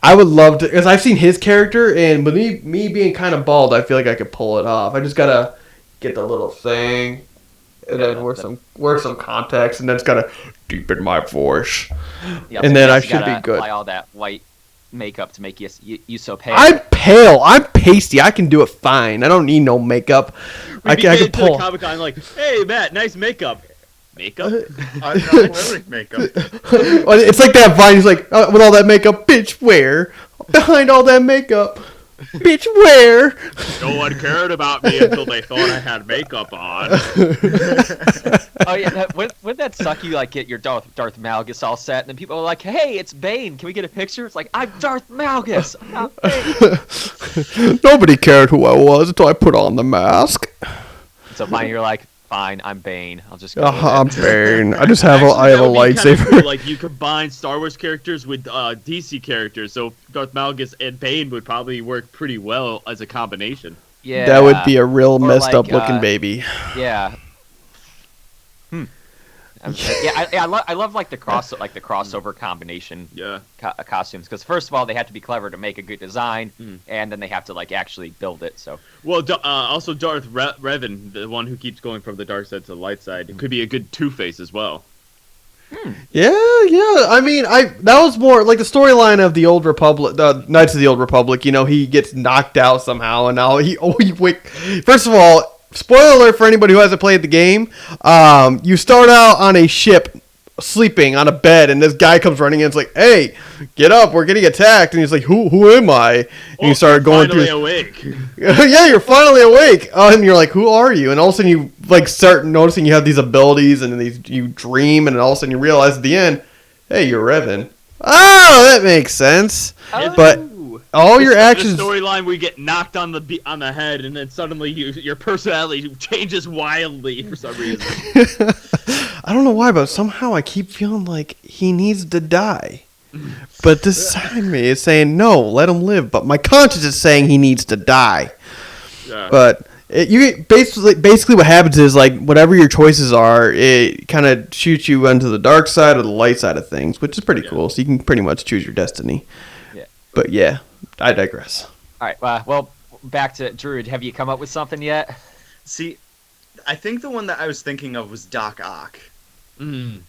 I would love to, because I've seen his character, and with me being kind of bald, I feel like I could pull it off. I just gotta get the little thing, and then wear some contacts, and then it's gotta deepen my voice, Yeah, and then I you should be gotta good. Apply all that white makeup to make you so pale. I'm pale. I'm pasty. I can do it fine. I don't need no makeup. I can to the pull. Comic-Con like, hey Matt, nice makeup. Makeup? I'm not wearing makeup. It's like that Vine. He's like, with all that makeup, bitch, where? Behind all that makeup, bitch, where? No one cared about me until they thought I had makeup on. Oh yeah, wouldn't that suck? You like get your Darth Malgus all set, and then people are like, "Hey, it's Bane. Can we get a picture?" It's like, "I'm Darth Malgus. I'm not Bane." Nobody cared who I was until I put on the mask. So finally, you're like, "Fine, I'm Bane. I'll just go." I'm with it." Bane. I just have Actually, I have a that would be kinda lightsaber. cool. Like you combine Star Wars characters with DC characters, so Darth Malgus and Bane would probably work pretty well as a combination. Yeah, That would be a real messed like, up looking baby. Yeah. I love like the crossover combination Yeah. costumes, because first of all they have to be clever to make a good design, and then they have to like actually build it. So Well, also Darth Revan, the one who keeps going from the dark side to the light side, it could be a good Two-Face as well. Yeah. I mean, that was more like the storyline of the Old Republic, the Knights of the Old Republic. You know, he gets knocked out somehow, and now he wake. First of all, spoiler alert for anybody who hasn't played the game. You start out on a ship, sleeping on a bed, and this guy comes running in. It's like, hey, get up, we're getting attacked. And he's like, who am I? And you start going finally through. awake. Yeah, you're finally awake. And you're like, who are you? And all of a sudden you like start noticing you have these abilities, and then you dream, and all of a sudden you realize at the end, hey, you're Revan. Oh, that makes sense. But all your actions. The storyline where you get knocked on the head, and then suddenly your personality changes wildly for some reason. I don't know why, but somehow I keep feeling like he needs to die. But this side of me is saying, no, let him live. But my conscience is saying he needs to die. Yeah. But you basically what happens is, like, whatever your choices are, it kind of shoots you into the dark side or the light side of things, which is pretty cool. So you can pretty much choose your destiny. Yeah. But yeah, I digress. all right, well, back to Druid. Have you come up with something yet? See, I think the one that I was thinking of was Doc Ock.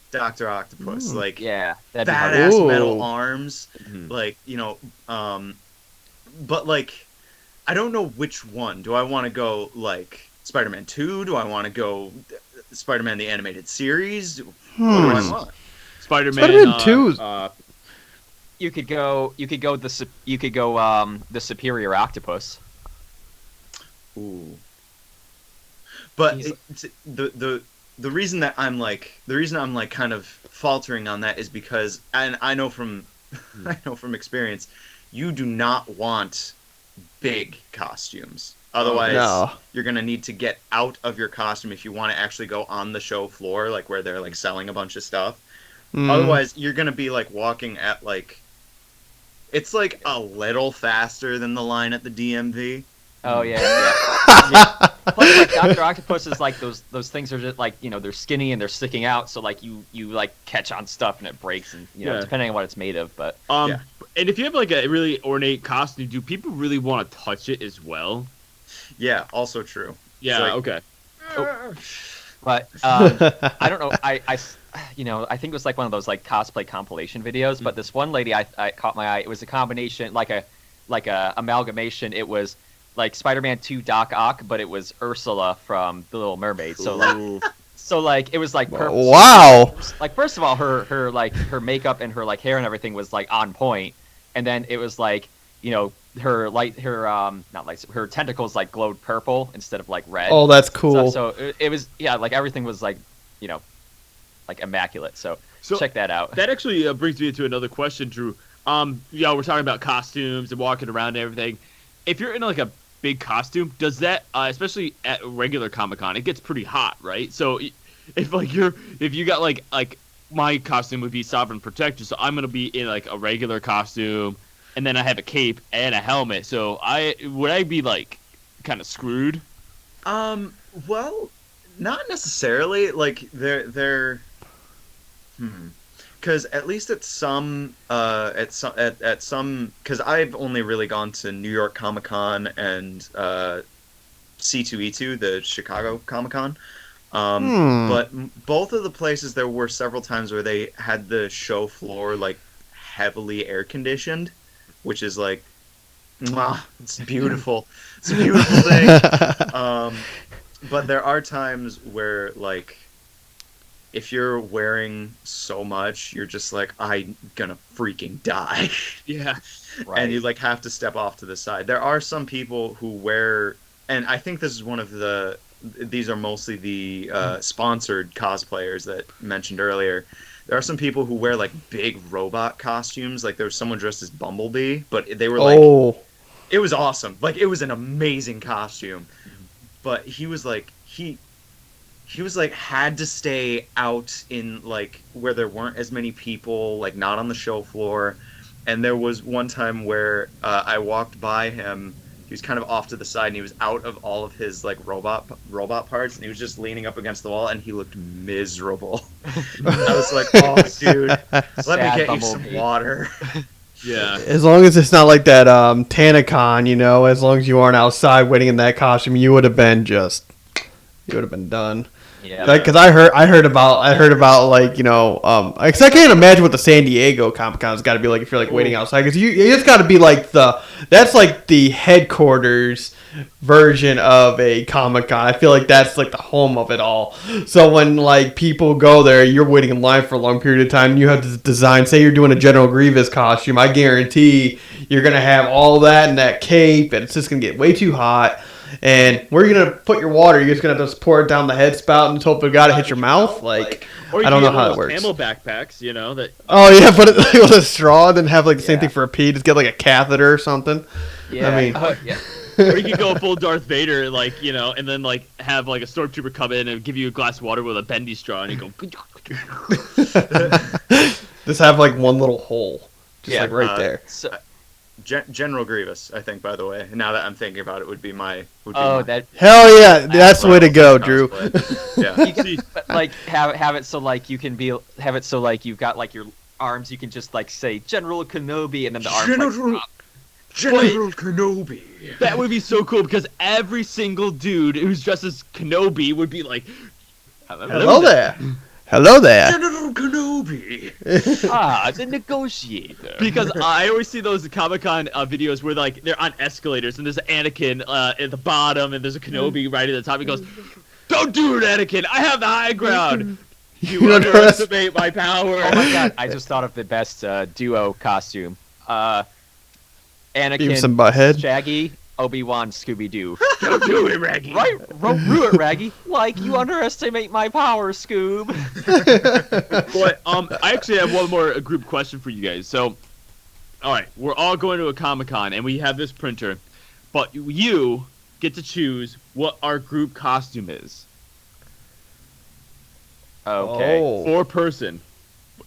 Dr. Octopus. Like, Yeah, that'd be hard. badass Ooh. metal arms. Mhm. Like, but like, I don't know which one. Do I want to go like Spider-Man 2? Do I want to go Spider-Man the Animated Series? What do I want? Spider-Man, Spider-Man 2 is- You could go the Superior Octopus. Ooh. But He's- the reason that I'm like kind of faltering on that is because, and I know from experience, you do not want big costumes. Otherwise, No. you're gonna need to get out of your costume if you want to actually go on the show floor, like where they're like selling a bunch of stuff. Otherwise, you're gonna be like walking at like, it's like a little faster than the line at the DMV. Oh yeah. Plus, like Dr. Octopus is like those things are just like, they're skinny and they're sticking out, so like you like catch on stuff and it breaks, and Yeah. depending on what it's made of. But Yeah. And if you have like a really ornate costume, do people really want to touch it as well? Yeah, also true. Yeah. like- Okay. But I don't know. I think it was like one of those like cosplay compilation videos. But this one lady, I caught my eye. It was a combination, like a amalgamation. It was like Spider-Man 2 Doc Ock, but it was Ursula from The Little Mermaid. So like it was like purple. Wow. Like first of all, her like her makeup and her like hair and everything was like on point, and then it was like her tentacles like glowed purple instead of like red. Oh, that's cool. So it was like everything was like like immaculate. So check that out. That actually brings me to another question, Drew. We're talking about costumes and walking around and everything. If you're in like a big costume, does that especially at regular Comic-Con, it gets pretty hot, right? So if you got like my costume would be Sovereign Protector, so I'm gonna be in like a regular costume, and then I have a cape and a helmet. So would I be like kind of screwed? Well, not necessarily. Like they're because at least at some because I've only really gone to New York Comic Con and C2E2, the Chicago Comic Con. But both of the places, there were several times where they had the show floor like heavily air conditioned, which is like, it's beautiful. It's a beautiful thing. But there are times where like, if you're wearing so much, you're just like, I'm gonna freaking die. Yeah. Right. And you like have to step off to the side. There are some people who wear, and I think this is one of these are mostly the sponsored cosplayers that mentioned earlier. There are some people who wear like big robot costumes. Like there was someone dressed as Bumblebee, but they were like, it was awesome. Like it was an amazing costume. But he was like, he was like had to stay out in like where there weren't as many people, like not on the show floor. And there was one time where I walked by him. He was kind of off to the side, and he was out of all of his like robot parts, and he was just leaning up against the wall, and he looked miserable. I was like, "Oh, dude, let me get you some water." Yeah. As long as it's not like that TanaCon, as long as you aren't outside waiting in that costume, you would have been done. Yeah. Because I heard about like because I can't imagine what the San Diego Comic Con's got to be like if you're like waiting outside, because it's got to be like that's like the headquarters version of a Comic Con. I feel like that's like the home of it all. So when like people go there, you're waiting in line for a long period of time. You have to design. Say you're doing a General Grievous costume, I guarantee you're gonna have all that in that cape, and it's just gonna get way too hot. And where are you gonna put your water? You're just gonna just pour it down the head spout and just hope it gotta hit your mouth. Like or I don't know how it works. Camel backpacks, that. Oh yeah, put it like, with a straw, and then have like the same thing for a pee. Just get like a catheter or something. Yeah. I mean, yeah. Or you could go full Darth Vader, like and then like have like a stormtrooper come in and give you a glass of water with a bendy straw, and you go. Just have like one little hole, just like right there. So, General Grievous, I think, by the way. Now that I'm thinking about it, would be my. Hell yeah, that's the way to go, Drew. Yeah. But, like have it so like you can have it so like you've got like your arms, you can just like say General Kenobi, and then the arms like pop. General Kenobi. That would be so cool, because every single dude who's dressed as Kenobi would be like, Hello there. Hello there. General Kenobi. The negotiator. Because I always see those Comic-Con videos where like they're on escalators, and there's an Anakin at the bottom, and there's a Kenobi right at the top. He goes, "Don't do it, Anakin. I have the high ground. You underestimate my power." Oh my god! I just thought of the best duo costume. Anakin, Beavis and Butthead. Shaggy, Obi-Wan, Scooby-Doo. Don't do it, Raggy. Right? Rue it, Raggy. Like, you underestimate my power, Scoob. But I actually have one more group question for you guys. So, all right, we're all going to a Comic-Con, and we have this printer, but you get to choose what our group costume is. Okay. Oh. 4-person.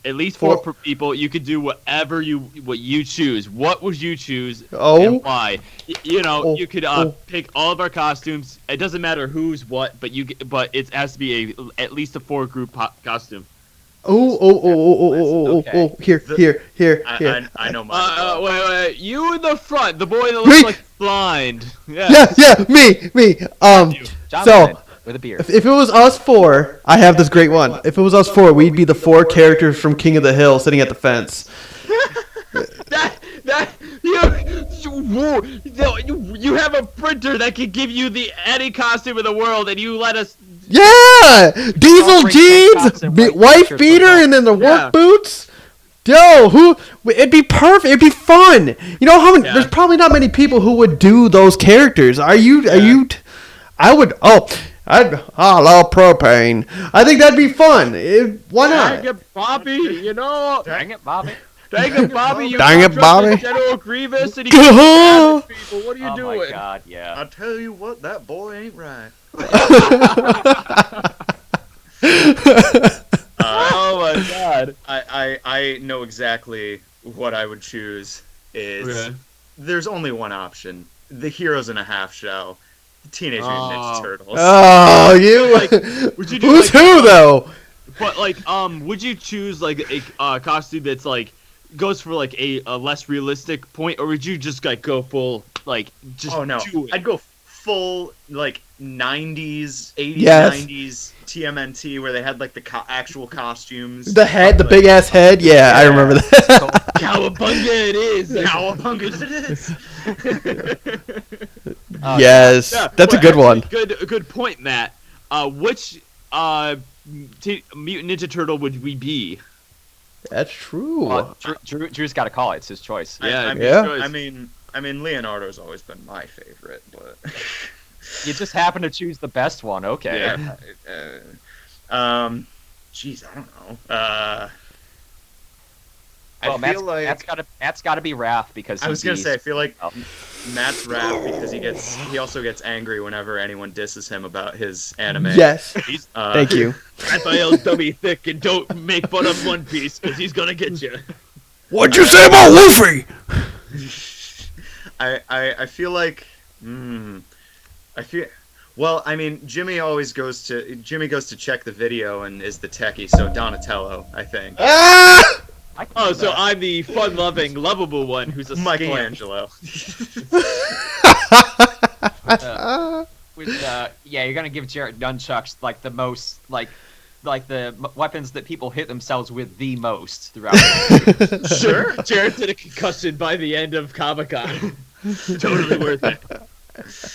At least 4 people. You could do whatever you choose. What would you choose? And why? You could pick all of our costumes. It doesn't matter who's what, but it has to be at least a 4-group costume. Here. I know mine. Wait. You in the front. The boy that looks like blind. Yeah, me. Jonathan. with a beard. If it was us four, I have this great one. If it was us four, we'd be the 4 characters from King of the Hill sitting at the fence. You have a printer that can give you any costume in the world, and you let us. Yeah, diesel bring jeans, tank tops and white wife t-shirts beater, like that. and then the Yeah. work boots. Yo, it'd be perfect. It'd be fun. You know how many? Yeah. There's probably not many people who would do those characters. I would. I love propane. I think that'd be fun. Why not? Dang it, Bobby, you know. Dang it, Bobby. Dang it, Bobby, you Dang it, contracted Bobby. General Grievous and he Gah! can't people. What are you Oh doing? my god, yeah. I tell you what, that boy ain't right. Oh my god. I know exactly what I would choose. Okay. There's only one option: the Heroes in a Half Shell, the Teenage Mutant Ninja Oh. Turtles. Oh, you. Like, would you do Who's like, who though? But like, would you choose like a costume that's like goes for like a less realistic point, or would you just like go full like just Oh no, do it? I'd go full like 90s, 80s, Yes. 90s TMNT where they had like the actual costumes. The head, the Like, big ass head. Yeah, I remember that. Cowabunga it is. Cowabunga it is. Yes, Yeah, that's a well, good actually, one. Good point, Matt. Which Mutant Ninja Turtle would we be? That's true. Drew's got to call it. It's his choice. Yeah, I mean, Yeah. I mean, Leonardo's always been my favorite, but You just happen to choose the best one. Okay. Yeah. Jeez, I don't know. Well, I feel like Matt's got to be Raph because I was gonna say I feel like Oh. Matt's Raph because he also gets angry whenever anyone disses him about his anime. Yes, Uh, thank you. Raphael's dummy thick and don't make fun of One Piece because he's gonna get you. What'd you say about Luffy? I feel like well, I mean, Jimmy goes to check the video and is the techie, so Donatello, I think. Ah! I can Oh, do so that. I'm the fun-loving, lovable one who's a scam. Michelangelo. Yeah, you're gonna give Jarrett nunchucks like the most like the weapons that people hit themselves with the most throughout. Sure. Jared did a concussion by the end of comiccon. Totally worth it.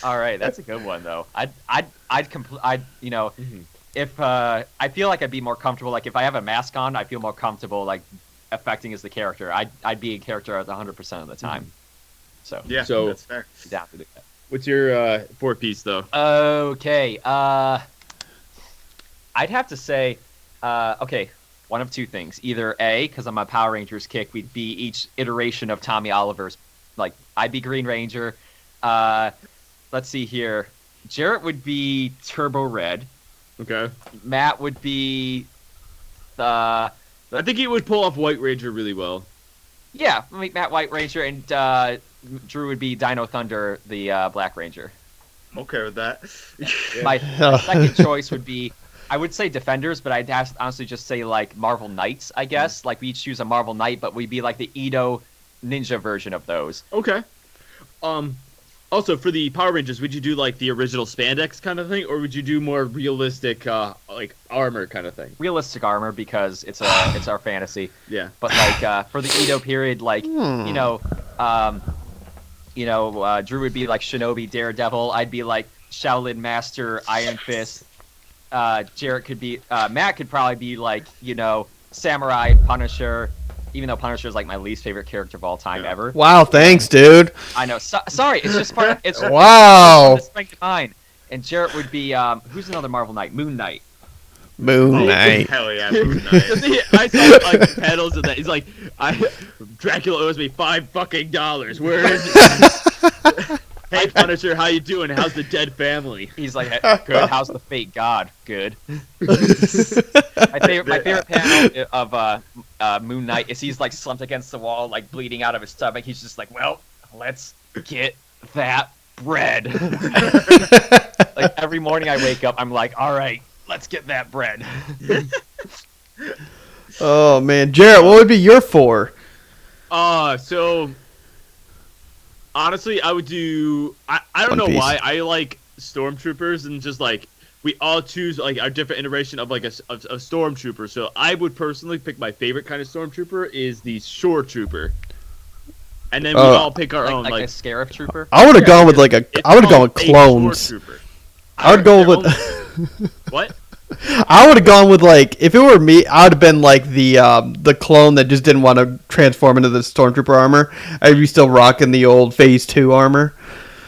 All right, that's a good one though. If I feel like I'd be more comfortable, like if I have a mask on, I feel more comfortable like affecting as the character. I'd be a character at 100% of the time. So Yeah, So- that's fair. down to do that. What's your 4-piece though? Okay. I'd have to say, okay, one of two things. Either A, because I'm a Power Rangers kick, we'd be each iteration of Tommy Oliver's. Like, I'd be Green Ranger. Let's see here. Jarrett would be Turbo Red. Okay. Matt would be I think he would pull off White Ranger really well. yeah, Matt White Ranger, and Drew would be Dino Thunder, the Black Ranger. Okay with that. My second choice would be, I would say Defenders, but I'd honestly just say like Marvel Knights, I guess. Like we each choose a Marvel Knight, but we'd be like the Edo Ninja version of those. Okay. Also, for the Power Rangers, would you do like the original spandex kind of thing, or would you do more realistic, like armor kind of thing? Realistic armor because it's our fantasy. Yeah. But like for the Edo period, like Drew would be like Shinobi, Daredevil. I'd be like Shaolin Master, Iron Fist. Jarrett could be Matt could probably be like Samurai, Punisher. Even though Punisher is like my least favorite character of all time ever. Wow, thanks, dude. I know. Sorry, it's just part. It's Wow. It's spring to mind. And Jarrett would be who's another Marvel Knight? Moon Knight. Moon Knight. Hell yeah, Moon Knight. I saw like panels of that. He's like, Dracula owes me $5 Where is it? Hey Punisher, how you doing? How's the dead family? He's like, hey, good. How's the fake god? Good. my favorite panel of Moon Knight is he's like slumped against the wall, like bleeding out of his stomach. He's just like, well, let's get that bread. Like every morning I wake up, I'm like, all right, let's get that bread. Oh man, Jarrett, what would be your 4? So honestly, I would do. I don't One know Piece. why I like stormtroopers and just like we all choose like our different iteration of like a stormtrooper. So I would personally pick my favorite kind of stormtrooper is the shore trooper, and then we all pick our own like a scarab trooper. I would have gone with like I would have gone with a clones. shore trooper. I would go with What? I would have gone with like if it were me, I would have been like the clone that just didn't want to transform into the stormtrooper armor. I'd be still rocking the old Phase 2 armor.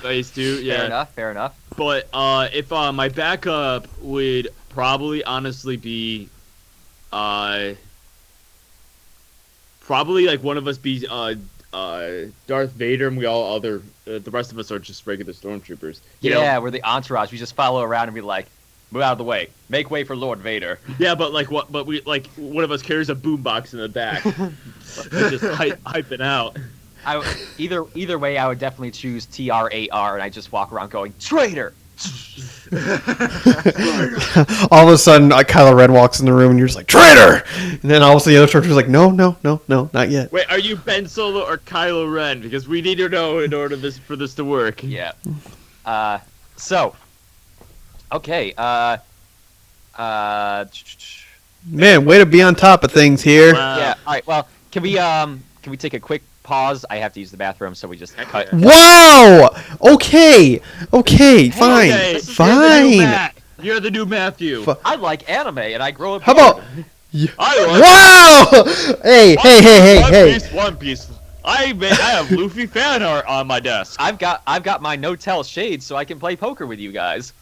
Phase 2, yeah. Fair enough. But if my backup would probably honestly be probably like one of us be Darth Vader, and we all the rest of us are just regular stormtroopers. You know? We're the entourage. We just follow around and be like, move out of the way, make way for Lord Vader. Yeah, but like what? But we like one of us carries a boombox in the back, just hyping out. Either way, I would definitely choose TRAR, and I just walk around going traitor. All of a sudden, Kylo Ren walks in the room, and you're just like traitor. And then all of a sudden, the other stormtrooper's like, no, not yet. Wait, are you Ben Solo or Kylo Ren? Because we need to know in order for this to work. Yeah. So. Okay. Man, way to be on top of things here. Yeah. All right. Well, can we take a quick pause? I have to use the bathroom, so we just cut. Wow. Okay. Fine. Okay, Fine. You're the new Matthew. I like anime, and I grow up. How about? I like Wow. Hey. One Piece. I have Luffy fan art on my desk. I've got my no-tell shades, so I can play poker with you guys.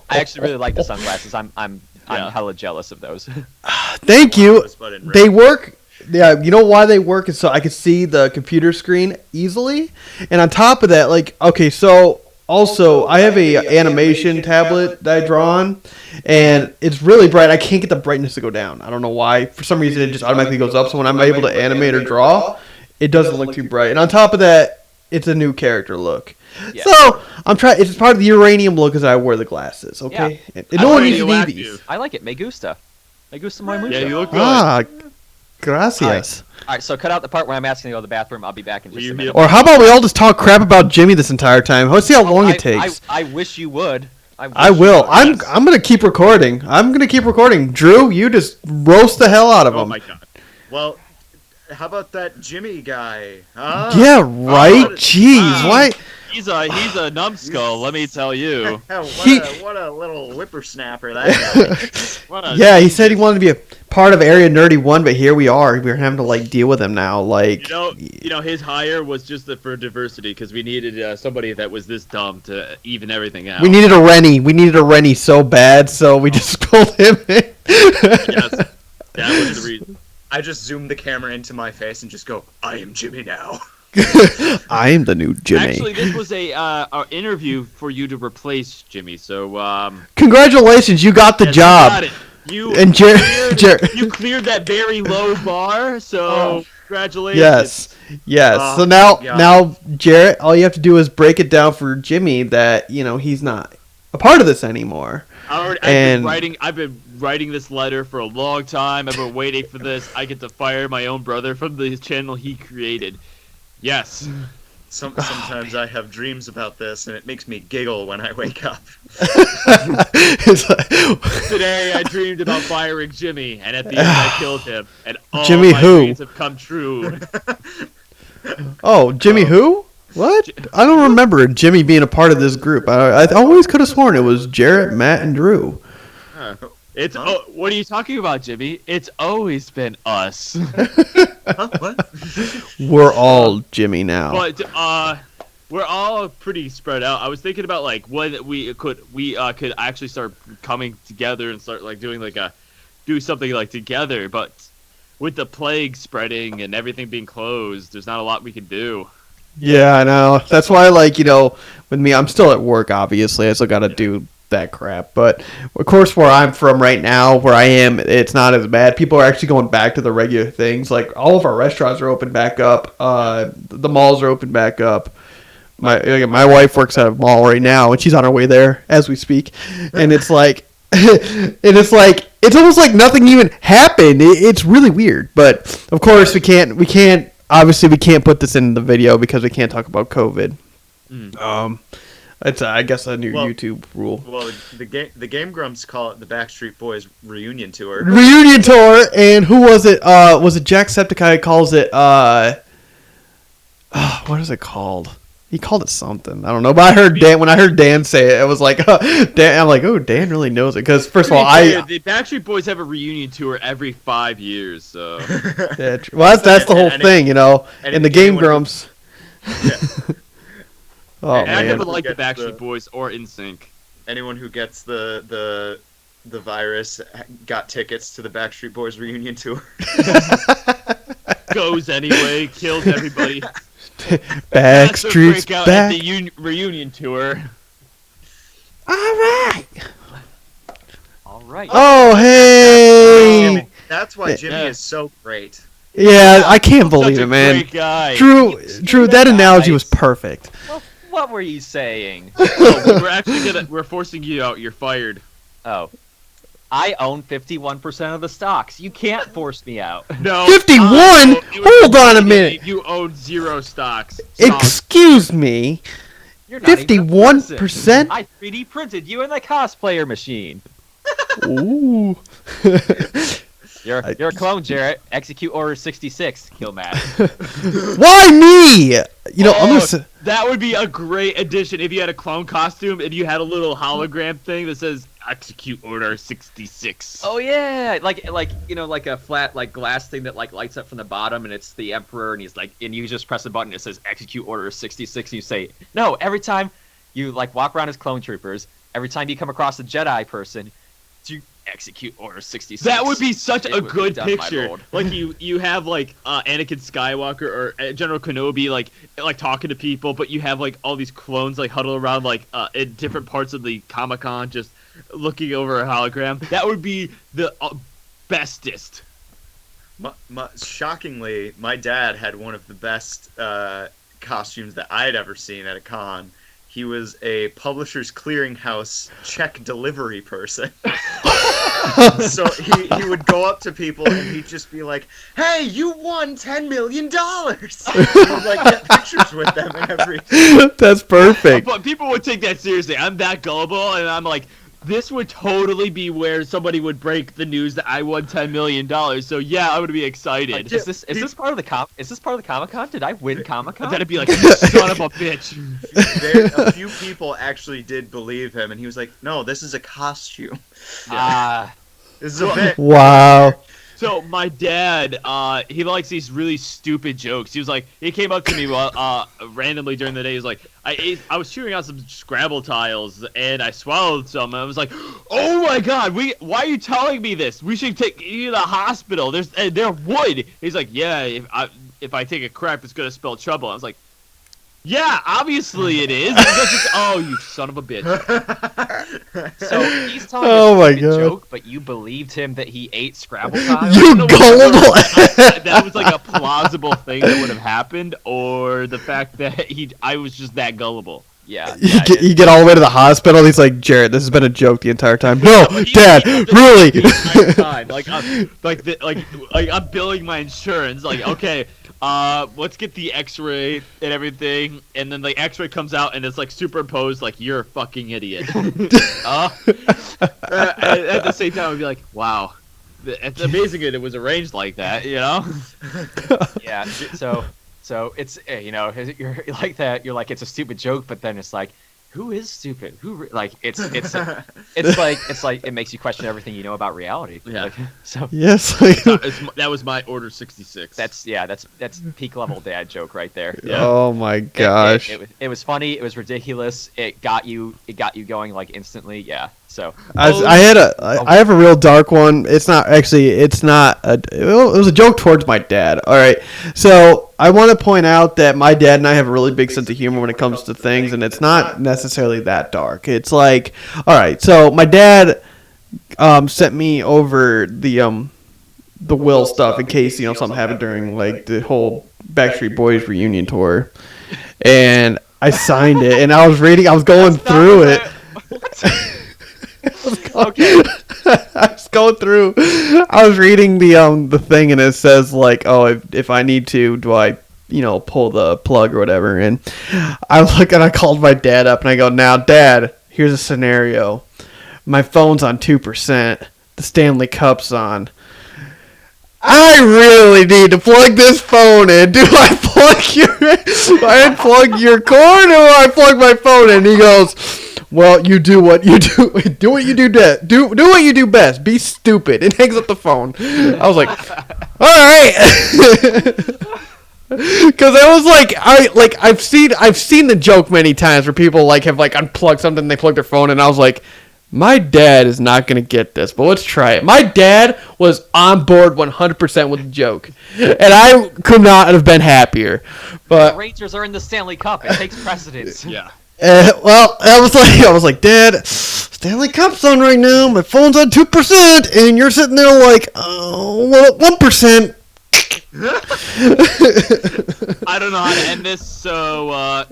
I actually really like the sunglasses. I'm hella jealous of those. Thank you. They work. Yeah, you know why they work is so I can see the computer screen easily, and on top of that, like, okay, so also I have a animation tablet that I draw on, and it's really bright. I can't get the brightness to go down. I don't know why. For some reason, it just automatically goes up. So when I'm able to animate or draw, it doesn't look too bright. And on top of that, it's a new character look. Yeah. So I'm trying. It's part of the uranium look as I wear the glasses. Okay, yeah. And no one needs to need these. I like it. Me gusta muy mucho. Yeah, you look good. Gracias. All right, so cut out the part where I'm asking to go to the bathroom. I'll be back in just a minute. Or how about we all just talk crap about Jimmy this entire time? Let's see how long it takes. I wish you would. I will. I'm gonna keep recording. Drew, you just roast the hell out of him. Oh my god. Well, how about that Jimmy guy? Yeah, right. Jeez, why? He's a numbskull. Let me tell you. What a little whippersnapper that guy. Yeah, he said he wanted to be a part of Area Nerdy 1, but here we are. We're having to like deal with him now. Like, you know, his hire was just for diversity because we needed somebody that was this dumb to even everything out. We needed a Rennie so bad, so we just pulled him in. Yes, that was the reason. I just zoom the camera into my face and just go, I am Jimmy now. I am the new Jimmy. Actually, this was a interview for you to replace Jimmy. So congratulations, you got the job. You got it. And you cleared that very low bar. So congratulations. Yes. So now Jarrett, all you have to do is break it down for Jimmy that he's not a part of this anymore. I've been writing this letter for a long time. I've been waiting for this. I get to fire my own brother from the channel he created. Yes. Sometimes I have dreams about this, and it makes me giggle when I wake up. Today I dreamed about firing Jimmy, and at the end I killed him, and all Jimmy my who? dreams have come true. Oh, Jimmy who? What? I don't remember Jimmy being a part of this group. I always could have sworn it was Jarrett, Matt, and Drew. What are you talking about, Jimmy? It's always been us. What? We're all Jimmy now. But we're all pretty spread out. I was thinking about like when we could actually start coming together and start like do something like together. But with the plague spreading and everything being closed, there's not a lot we can do. Yeah, I know. That's why, with me, I'm still at work, obviously. I still got to do that crap. But, of course, where I'm from right now, where I am, it's not as bad. People are actually going back to the regular things. Like, all of our restaurants are open back up. The malls are open back up. My wife works at a mall right now, and she's on her way there as we speak. And it's like... it's almost like nothing even happened. It's really weird. But, of course, we can't... Obviously, we can't put this in the video because we can't talk about COVID. It's I guess a new Well- YouTube rule. Well, the Game Grumps call it the Backstreet Boys reunion tour. Reunion tour, and who was it? Was it Jacksepticeye calls it? What is it called? He called it something. I don't know, but I heard Dan. When I heard Dan say it, it was like, Dan. I'm like, oh, Dan really knows it. Because first of all, the Backstreet Boys have a reunion tour every 5 years, so yeah, well, that's the whole And thing, you know. and And the Game anyone who- Grumps. Yeah. Oh and I man. never liked the Gets Backstreet the- Boys or NSYNC. Anyone who gets the virus got tickets to the Backstreet Boys reunion tour. Goes anyway, kills everybody. That's the Backstreet's breakout at back. the reunion tour. All right. All right. Oh hey. That's why Jimmy Yeah. is so great. Yeah, I can't Such believe a it, man. Great guy. Drew, that analogy was perfect. Well, what were you saying? Oh, we're actually we're forcing you out. You're fired. Oh. I own 51% of the stocks. You can't force me out. No. 51? it was Hold on a you- minute. You own 0 stocks. Excuse me. You're not even a 51%? person. I 3D printed you in the cosplayer machine. Ooh. You're a clone, Jarrett. Execute Order 66. Kill Matt. Why me? You know, I'm Oh, gonna. That would be a great addition if you had a clone costume and you had a little hologram thing that says "Execute Order 66." Oh yeah, like like a flat like glass thing that like lights up from the bottom, and it's the Emperor, and he's like, and you just press a button, it says "Execute Order 66," and you say no every time you like walk around as clone troopers. Every time you come across a Jedi person, you execute Order 66. That would be such It a would be good done, my picture. lord. Like you have like Anakin Skywalker or General Kenobi like talking to people, but you have like all these clones like huddled around like in different parts of the comiccon just looking over a hologram. That would be the bestest. Shockingly, my dad had one of the best costumes that I had ever seen at a con. He was a Publishers Clearinghouse check delivery person. So he would go up to people and he'd just be like, "Hey, you won $10 million!" He would like get pictures with them and everything. That's perfect. But people would take that seriously. I'm that gullible, and I'm like, this would totally be where somebody would break the news that I won $10 million. So yeah, I would be excited. Yeah. Is this part of the Comic-Con? Did I win Comic-Con? That'd be like, you son of a bitch. A few people actually did believe him, and he was like, "No, this is a costume. This is a bit." Wow. So my dad, he likes these really stupid jokes. He came up to me randomly during the day. He was like, I was chewing on some Scrabble tiles and I swallowed some. And I was like, oh my god, why are you telling me this? We should take you to the hospital. They're wood. He's like, yeah, if I take a crap, it's gonna spell trouble. I was like, yeah, obviously it is. Oh, you son of a bitch. So he's telling Oh a my stupid God. joke, but you believed him that he ate Scrabble tiles? You gullible. That was like a plausible thing that would have happened, or the fact that I was just that gullible. Yeah. You get all the way to the hospital. And he's like, Jarrett, this has been a joke the entire time. No, Dad, really? The entire time. Like I'm billing my insurance. Like, okay, let's get the X-ray and everything, and then the X-ray comes out and it's like superimposed. Like, you're a fucking idiot. At the same time, I'd be like, wow, it's amazing that it was arranged like that. You know? Yeah. So it's you're like that. You're like, it's a stupid joke, but then it's like, who is stupid? It's like it makes you question everything you know about reality. Yeah. Like, so Yes. That was my Order 66. that's peak level dad joke right there. Yeah. Oh my gosh. It was funny. It was ridiculous. It got you going like instantly. Yeah. So I have a real dark one. It was a joke towards my dad. All right. So I want to point out that my dad and I have a really big sense of humor when it comes to things, and it's not necessarily that dark. It's like, all right. So my dad sent me over the will stuff in case something happened during like the whole Backstreet Boys reunion tour, and I signed it, and I was going through it. okay. I was going through. I was reading the thing, and it says like, "Oh, if I need to, do I pull the plug or whatever. And I called my dad up and I go, now, Dad, here's a scenario. My phone's on 2%. The Stanley Cup's on. I really need to plug this phone in. Do I plug your cord or I plug my phone in? He goes, well, you do what you do. Do what you do best. Do what you do best. Be stupid. And hangs up the phone. I was like, all right. Because I was I've seen the joke many times where people have unplugged something, and they plug their phone, and I was like, my dad is not gonna get this, but let's try it. My dad was on board 100% with the joke, and I could not have been happier. But The Rangers are in the Stanley Cup. It takes precedence. Yeah. well, I was like, Dad, Stanley Cup's on right now. My phone's on 2%, and you're sitting there like, oh, well, 1%. I don't know how to end this, so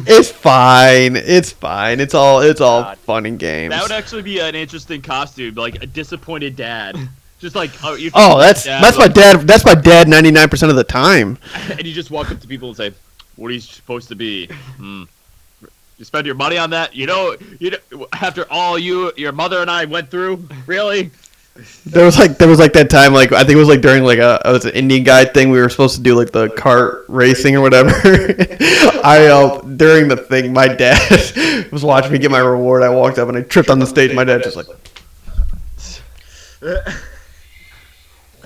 It's fine. It's fine. It's all God. fun and games. that would actually be an interesting costume, like a disappointed dad. Just like that's my dad. That's my dad 99% of the time. And you just walk up to people and say, "What are you supposed to be? You spend your money on that? You know, after all your mother and I went through, really?" There was that time, I think it was during it was an Indian guy thing. We were supposed to do the kart racing or whatever. During the thing, my dad was watching me get my reward. I walked up and I tripped on the stage. My dad just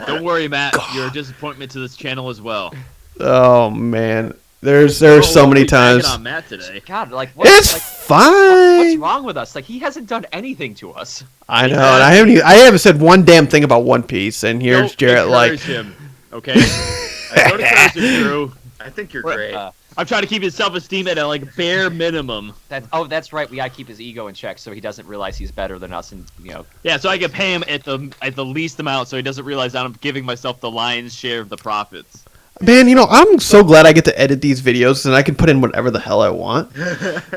Don't worry, Matt. You're a disappointment to this channel as well. oh man, there's so many times. On Matt today. God, what, It's what's fine. wrong with us? He hasn't done anything to us. I know, and I haven't said one damn thing about One Piece. And here's Don't Jarrett encourage him, okay? Don't encourage him, Drew. I think you're great. I'm trying to keep his self-esteem at a bare minimum. That's right. We gotta keep his ego in check so he doesn't realize he's better than us, and Yeah, so I can pay him at the least amount, so he doesn't realize that I'm giving myself the lion's share of the profits. Man, I'm so glad I get to edit these videos and I can put in whatever the hell I want.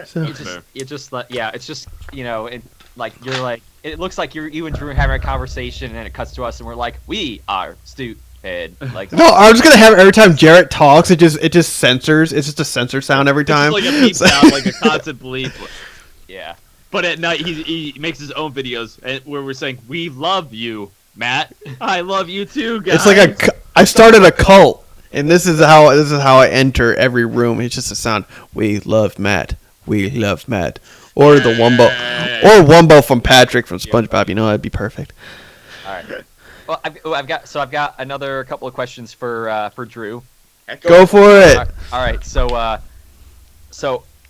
So. It's just it looks like you and Drew are having a conversation, and it cuts to us, and we're like, we are stupid. No, I'm just gonna have every time Jarrett talks, it just censors. It's just a censor sound every time. It's just like a beep sound, like a constant bleep. Yeah. But at night, he makes his own videos where we're saying, "We love you, Matt. I love you too, guys." It's I started a cult, and this is how I enter every room. It's just a sound. We love Matt. We love Matt. Or the Wumbo from Patrick from SpongeBob. That'd be perfect. All right. Well, I've got another couple of questions for Drew. Go for it. All right. So all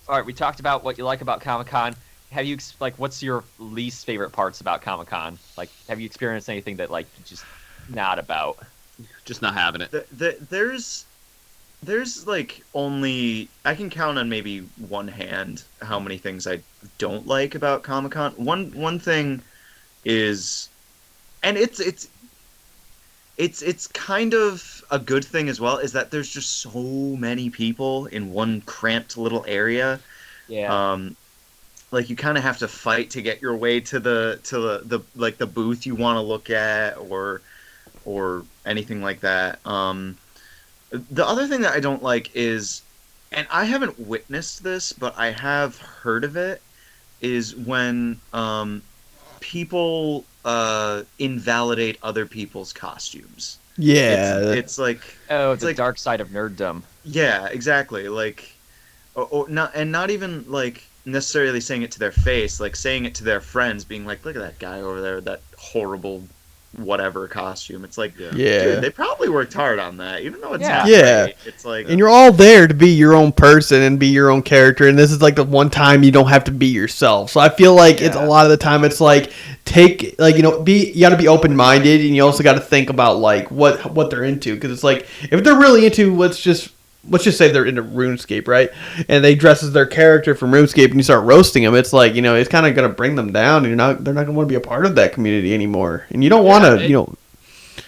right. We talked about what you like about Comic-Con. Have you what's your least favorite parts about Comic-Con? Have you experienced anything that you're just not about? Just not having it. There's only I can count on maybe one hand how many things I don't like about Comic-Con. One thing is, and it's kind of a good thing as well, is that there's just so many people in one cramped little area. Yeah. You kind of have to fight to get your way to the booth you want to look at or anything like that. The other thing that I don't like is, and I haven't witnessed this, but I have heard of it, is when people invalidate other people's costumes. Yeah. It's like... Oh, it's the dark side of nerddom. Yeah, exactly. Not even necessarily saying it to their face, saying it to their friends, being like, look at that guy over there with that horrible whatever costume. It's like, dude, they probably worked hard on that, even though it's not right. It's like, and you're all there to be your own person and be your own character, and this is the one time you don't have to be yourself. So I feel it's a lot of the time it's you got to be open-minded, and you also got to think about what they're into, because it's if they're really into, let's just say they're into RuneScape, right? And they dress as their character from RuneScape, and you start roasting them. It's it's kind of gonna bring them down. And they're not gonna want to be a part of that community anymore. And you don't want to,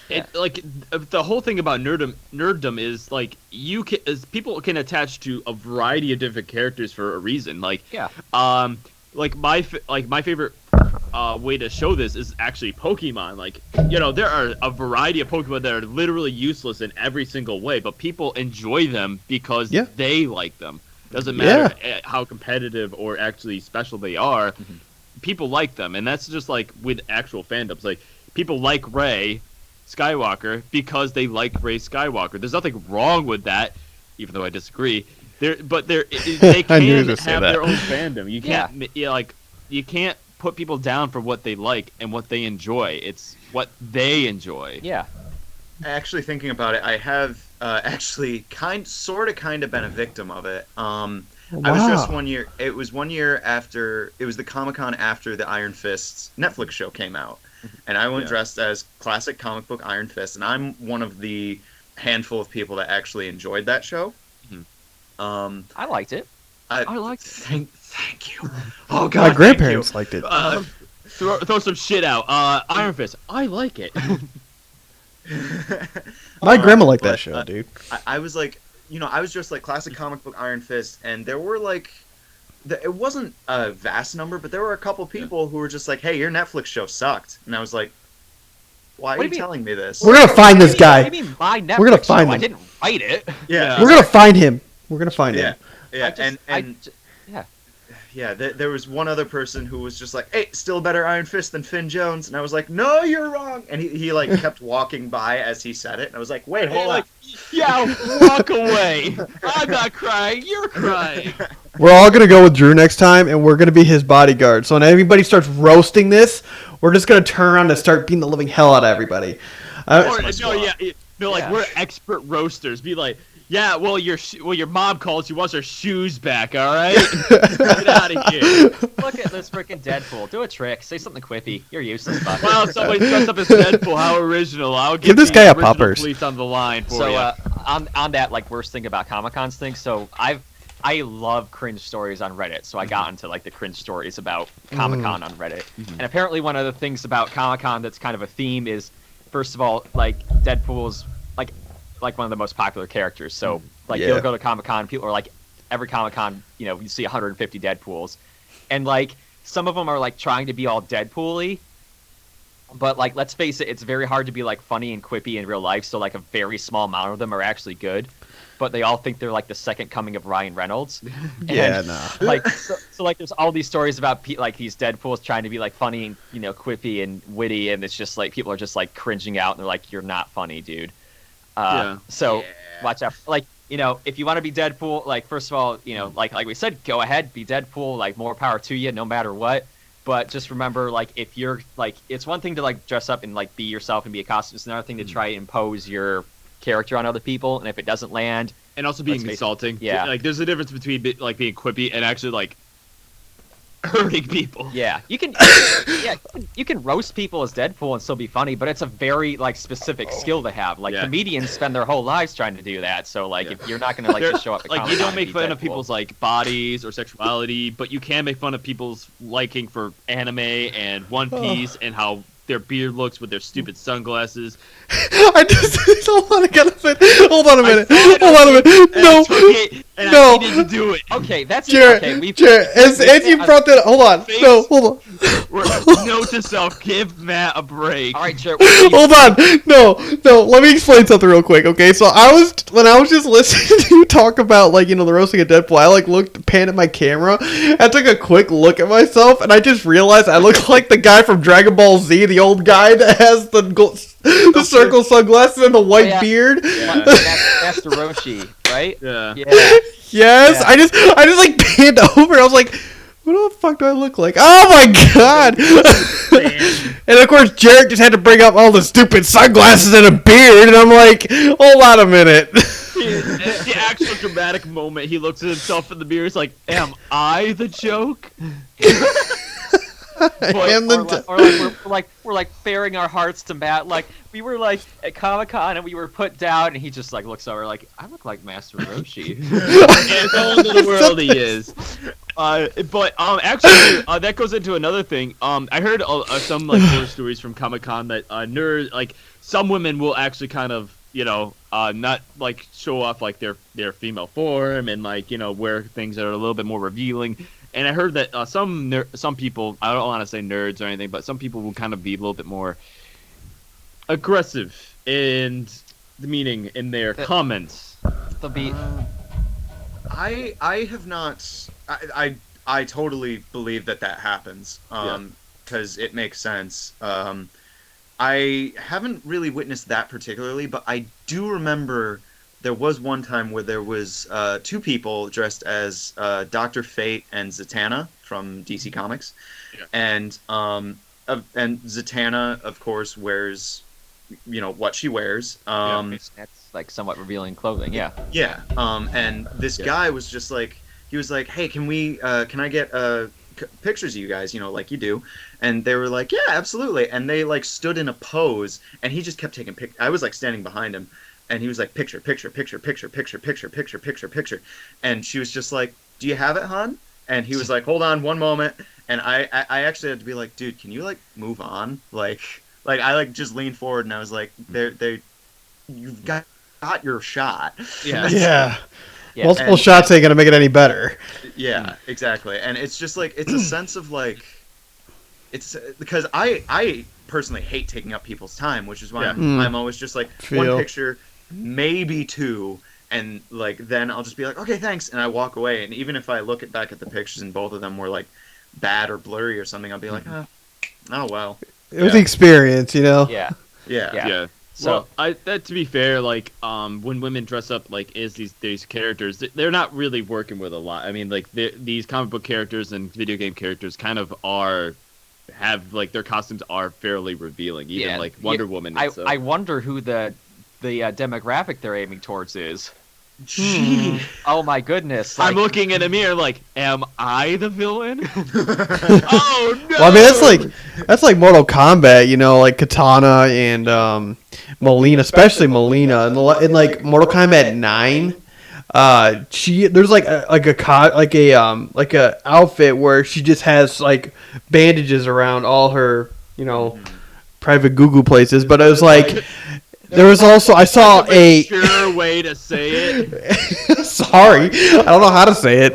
the whole thing about nerddom is people can attach to a variety of different characters for a reason. like my favorite way to show this is actually Pokemon. Like, there are a variety of Pokemon that are literally useless in every single way, but people enjoy them because they like them. Doesn't matter how competitive or actually special they are. Mm-hmm. People like them, and that's just like with actual fandoms. Like, people like Rey Skywalker because they like Rey Skywalker. There's nothing wrong with that, even though I disagree. They can have their own fandom. You can't you can't put people down for what they like and what they enjoy. It's what they enjoy. Yeah. Actually, thinking about it, I have actually kind of been a victim of it. I was just 1 year. It was 1 year after. It was the Comic-Con after the Iron Fist Netflix show came out, and I went dressed as classic comic book Iron Fist, and I'm one of the handful of people that actually enjoyed that show. I liked it. I liked it. Thank you. Oh God, my grandparents liked it. Throw some shit out. Iron Fist. I like it. My grandma liked that show, dude. I was like, I was just like classic comic book Iron Fist, and there were like, it wasn't a vast number, but there were a couple people who were just like, "Hey, your Netflix show sucked," and I was like, "Why are you telling me this?" We're gonna find this guy. What do you mean my Netflix We're gonna find show? him. I didn't write it. Yeah, we're gonna find him. We're gonna find him. There was one other person who was just like, "Hey, still better Iron Fist than Finn Jones," and I was like, "No, you're wrong." And he like kept walking by as he said it, and I was like, "Wait, hold on." Yeah, walk away. I'm not crying. You're crying. We're all gonna go with Drew next time, and we're gonna be his bodyguard. So when everybody starts roasting this, we're just gonna turn around and start beating the living hell out of everybody. We're expert roasters. Be like, yeah, well, your mom calls. She wants her shoes back. All right, get out of here. Look at this freaking Deadpool. Do a trick. Say something quippy. You're useless, Buck. Wow, somebody dressed up as Deadpool. How original! I'll give this guy a poppers. Police on the line for you. On that worst thing about Comic-Con's thing. So I love cringe stories on Reddit. So I got into like the cringe stories about Comic-Con on Reddit. And apparently one of the things about Comic-Con that's kind of a theme is, first of all, like Deadpool's like one of the most popular characters. So you'll go to Comic-Con, people are like, every Comic-Con, you see 150 Deadpools, and like some of them are like trying to be all Deadpool-y, but like let's face it, it's very hard to be like funny and quippy in real life. So like a very small amount of them are actually good, but they all think they're like the second coming of Ryan Reynolds. Like so like there's all these stories about like these Deadpools trying to be like funny and quippy and witty, and it's just like people are just like cringing out and they're like, "You're not funny, dude." Watch out. Like, if you want to be Deadpool, like, first of all, like we said, go ahead, be Deadpool, like, more power to you, no matter what. But just remember, like, if you're, like, it's one thing to, like, dress up and, like, be yourself and be a costume. It's another thing to try and impose your character on other people. And if it doesn't land... And also being insulting. Yeah. Like, there's a difference between, like, being quippy and actually, like, hurting people. Yeah, you can roast people as Deadpool and still be funny, but it's a very like specific skill to have. Like comedians spend their whole lives trying to do that. So like if you're not gonna like just show up, like you don't make fun of people's like bodies or sexuality, but you can make fun of people's liking for anime and One Piece and how their beard looks with their stupid sunglasses. Hold on a minute. No. I needed to do it. Okay, that's Jared. As you brought that, hold on. Note to self: give Matt a break. All right, Jared. Hold on. No. Let me explain something real quick. Okay, so when I was just listening to you talk about the roasting of Deadpool, I panned at my camera. I took a quick look at myself, and I just realized I look like the guy from Dragon Ball Z, the old guy that has the circle sunglasses and the white beard. Yeah. Master Roshi, right? Yeah. Yes. Yeah. I just like panned over. I was like, what the fuck do I look like? Oh my god! And of course, Jarek just had to bring up all the stupid sunglasses and a beard, and I'm like, hold on a minute. The actual dramatic moment, he looks at himself in the mirror. He's like, "Am I the joke?" We're like baring our hearts to Matt. Like we were like at Comic-Con and we were put down, and he just like looks over like, I look like Master Roshi. It's all into the world he is. Actually, that goes into another thing. I heard some like horror stories from Comic-Con that nerds, like some women will actually kind of not like show off like their female form and like wear things that are a little bit more revealing. and I heard that some people, I don't want to say nerds or anything, but some people will kind of be a little bit more aggressive in the meaning in their comments. They'll be. I have not. I totally believe that happens. Because it makes sense. I haven't really witnessed that particularly, but I do remember there was one time where there was 2 people dressed as Dr. Fate and Zatanna from DC Comics, and Zatanna, of course, wears what she wears. That's like somewhat revealing clothing. Yeah. Yeah. And this guy was just like, he was like, hey, can I get pictures of you guys, like you do? And they were like, yeah, absolutely. And they like stood in a pose, and he just kept taking I was like standing behind him, and he was like, picture, picture, picture, picture, picture, picture, picture, picture, picture. And she was just like, do you have it, hon? And he was like, hold on one moment. And I actually had to be like, dude, can you like move on? Like I like just leaned forward, and I was like, you've got your shot. Yeah. Yeah. Multiple shots ain't gonna make it any better. Yeah, exactly. And it's just like, it's a sense of like, it's because I personally hate taking up people's time, which is why I'm always just like, one picture, maybe 2, and like then I'll just be like, okay, thanks, and I walk away. And even if I look back at the pictures and both of them were like bad or blurry or something, I'll be like, oh well. It was the experience, Yeah. So, to be fair, like, when women dress up like as these characters, they're not really working with a lot. I mean, like, these comic book characters and video game characters kind of have like their costumes are fairly revealing. Even like Wonder Woman. I wonder who the demographic they're aiming towards is. Oh my goodness! I'm looking in a mirror, like, am I the villain? Oh no! Well, I mean, that's like Mortal Kombat, like Katana and Melina, especially Melina, in like Mortal Kombat 9. There's like a outfit where she just has like bandages around all her private goo places, but it was like. There was also, I saw a sure way to say it. Sorry, I don't know how to say it.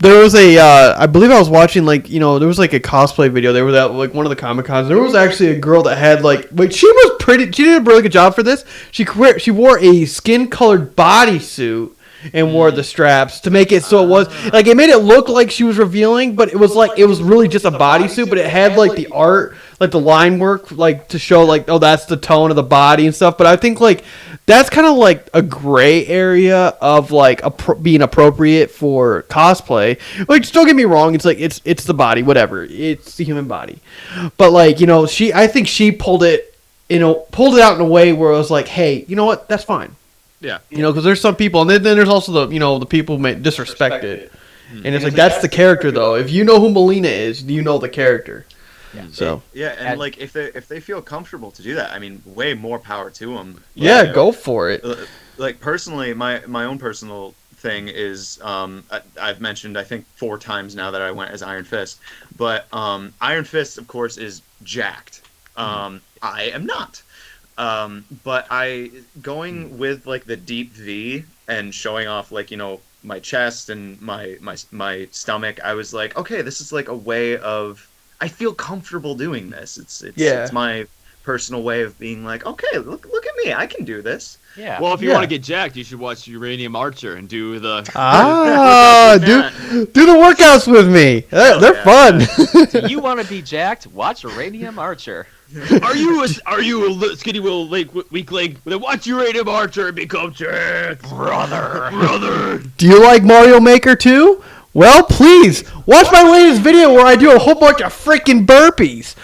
There was I believe I was watching there was like a cosplay video. There was at like one of the comiccons. There was actually a girl that had she was pretty. She did a really good job for this. She wore a skin colored bodysuit and wore the straps to make it so it was like it made it look like she was revealing, but it was really just a bodysuit, but it had like the art, like the line work, like to show like, oh, that's the tone of the body and stuff. But I think like that's kind of like a gray area of like being appropriate for cosplay. Like, just don't get me wrong, it's like it's the body, whatever, it's the human body, but like I think she pulled it out in a way where it was like, hey, you know what, that's fine. Yeah, because there's some people, and then there's also the people who may disrespect it, and it's like that's the character though. If you know who Melina is, you know the character. Yeah. So and like if they feel comfortable to do that, I mean, way more power to them. Yeah, go for it. Like personally, my own personal thing is I've mentioned I think 4 times now that I went as Iron Fist, but Iron Fist of course is jacked. I am not. But going with like the deep V and showing off like my chest and my stomach, I was like, okay, this is like a way of, I feel comfortable doing this. It's my personal way of being like, okay, look at me, I can do this. Yeah. Well, if you want to get jacked, you should watch Uranium Archer and do the do the workouts with me. They're fun. Do you want to be jacked? Watch Uranium Archer. Are you a skinny little weak leg? Then watch Uranium Archer and become jacked, brother. Do you like Mario Maker too? Well, please watch my latest video where I do a whole bunch of freaking burpees.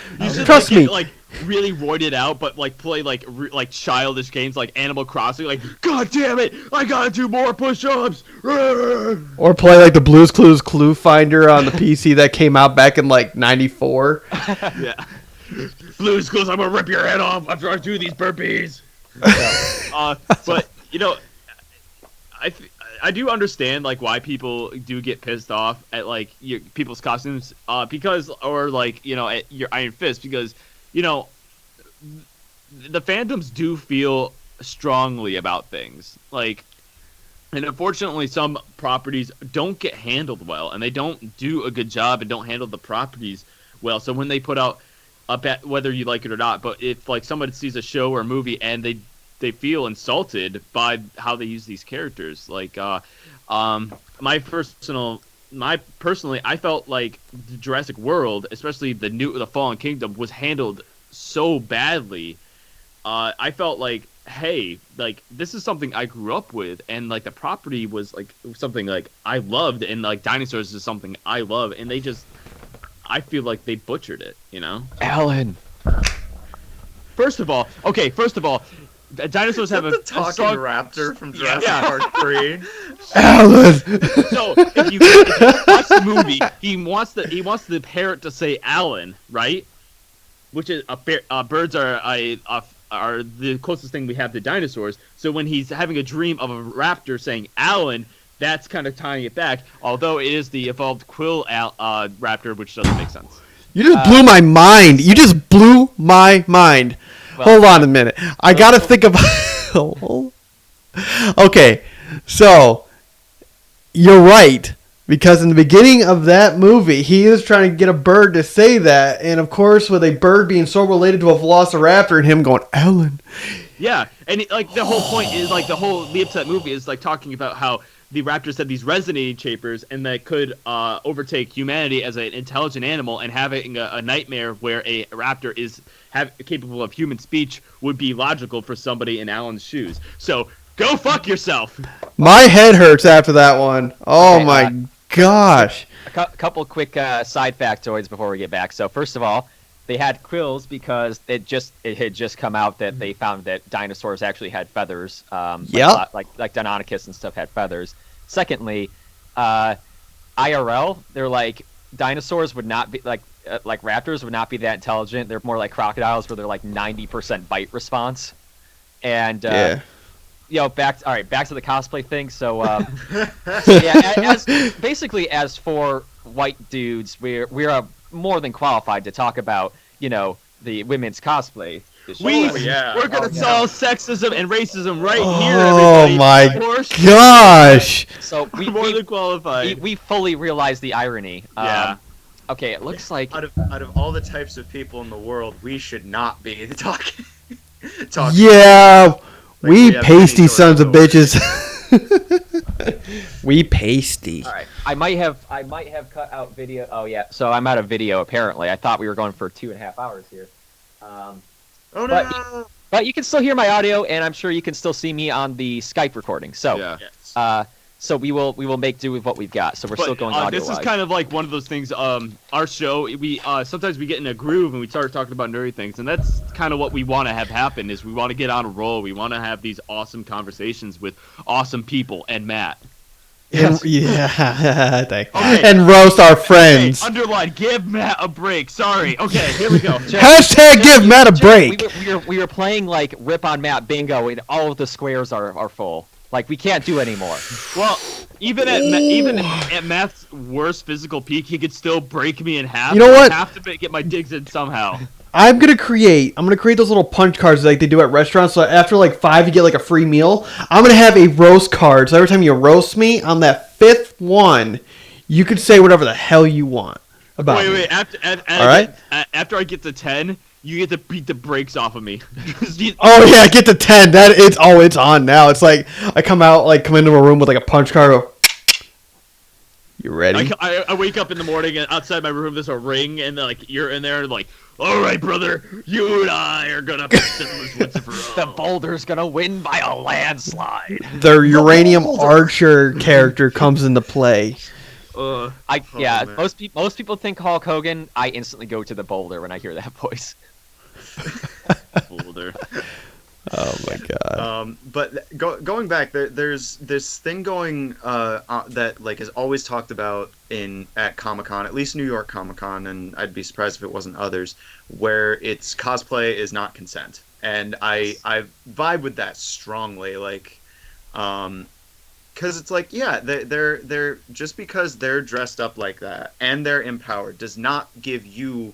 Trust me. Like really roided out, but like play like childish games like Animal Crossing. Like, God damn it, I gotta do more push-ups. Or play like the Blue's Clues Clue Finder on the PC that came out back in like '94. Yeah. Blue's Clues, I'm gonna rip your head off after I do these burpees. But I do understand like why people do get pissed off at like people's costumes because at your Iron Fist, because the fandoms do feel strongly about things. Like And unfortunately, some properties don't get handled well, and they don't do a good job and don't handle the properties well. So when they put out a bet, whether you like it or not, but if like somebody sees a show or a movie and they feel insulted by how they use these characters, like personally, I felt like the Jurassic World, especially the Fallen Kingdom, was handled so badly. I felt like, hey, like this is something I grew up with, and like the property was like something like I loved, and like dinosaurs is something I love, and I feel like they butchered it, you know? Alan. First of all, dinosaurs have the talking strong raptor from Jurassic Yeah. Park 3. Alan. So if you watch the movie, he wants the parrot to say Alan, right? Which is birds are the closest thing we have to dinosaurs. So when he's having a dream of a raptor saying Alan, that's kind of tying it back. Although it is the evolved quill raptor, which doesn't make sense. You just blew my mind. You just blew my mind. Well, Hold on a minute. I gotta think about. Okay, so you're right, because in the beginning of that movie, he is trying to get a bird to say that, and of course, with a bird being so related to a velociraptor, and him going Alan. Yeah, and like the whole point is like the upset movie is like talking about how the raptors had these resonating chambers and that could overtake humanity as an intelligent animal, and having a nightmare where a raptor is capable of human speech would be logical for somebody in Alan's shoes. So go fuck yourself. My head hurts after that one. Oh Okay, my gosh. A couple quick side factoids before we get back. So first of all, they had quills because it had just come out that they found that dinosaurs actually had feathers. Yep. Like Deinonychus and stuff had feathers. Secondly, IRL, they're like dinosaurs would not be like raptors would not be that intelligent. They're more like crocodiles, where they're like 90% bite response. And Yeah. back to the cosplay thing. So, so yeah, as for white dudes, we're more than qualified to talk about the women's cosplay. We're gonna solve sexism and racism right here. Oh Everybody. my Of course. gosh. So We're more than qualified. we fully realize the irony. Yeah. Okay, it looks like Out of all the types of people in the world, we should not be talking. Yeah, we we have pasty any sons sort of of bitches. We pasty. all right. I might have cut out video. Oh yeah, so I'm out of video apparently. I thought we were going for 2.5 hours here. Oh But- no! But you can still hear my audio, and I'm sure you can still see me on the Skype recording. So, Yeah. Yes. so we will make do with what we've got. So we're still going audio. This is kind of like one of those things. Our show, we sometimes we get in a groove and we start talking about nerdy things, and that's kind of what we want to have happen. Is we want to get on a roll. We want to have these awesome conversations with awesome people and Matt. And, yeah, thank you. Okay. And roast our friends. Hey, underline, give Matt a break. Sorry. Okay, here we go. Hashtag give Matt a break. We were playing like Rip on Matt Bingo, and all of the squares are full. Like we can't do anymore. Well, even at Matt's worst physical peak, he could still break me in half. You know what? I have to get my digs in somehow. I'm gonna create those little punch cards like they do at restaurants. So after like 5, you get like a free meal. I'm gonna have a roast card. So every time you roast me, on that 5th one, you could say whatever the hell you want about me. Wait. After I get to 10, you get to beat the brakes off of me. Oh yeah, get to 10. It's on now. It's like I come into a room with like a punch card. Go, you ready? I wake up in the morning and outside my room there's a ring and like you're in there like, all right, brother, you and I are gonna fix this once and for all. The boulder's gonna win by a landslide. Their uranium archer character comes into play. Uh, man. Most people think Hulk Hogan. I instantly go to the boulder when I hear that voice. Boulder. Oh my god. But going back, there's this thing going that like is always talked about at Comic-Con, at least New York Comic-Con, and I'd be surprised if it wasn't others, where it's cosplay is not consent, and I vibe with that strongly, like, because it's like, yeah, they're just because they're dressed up like that and they're empowered does not give you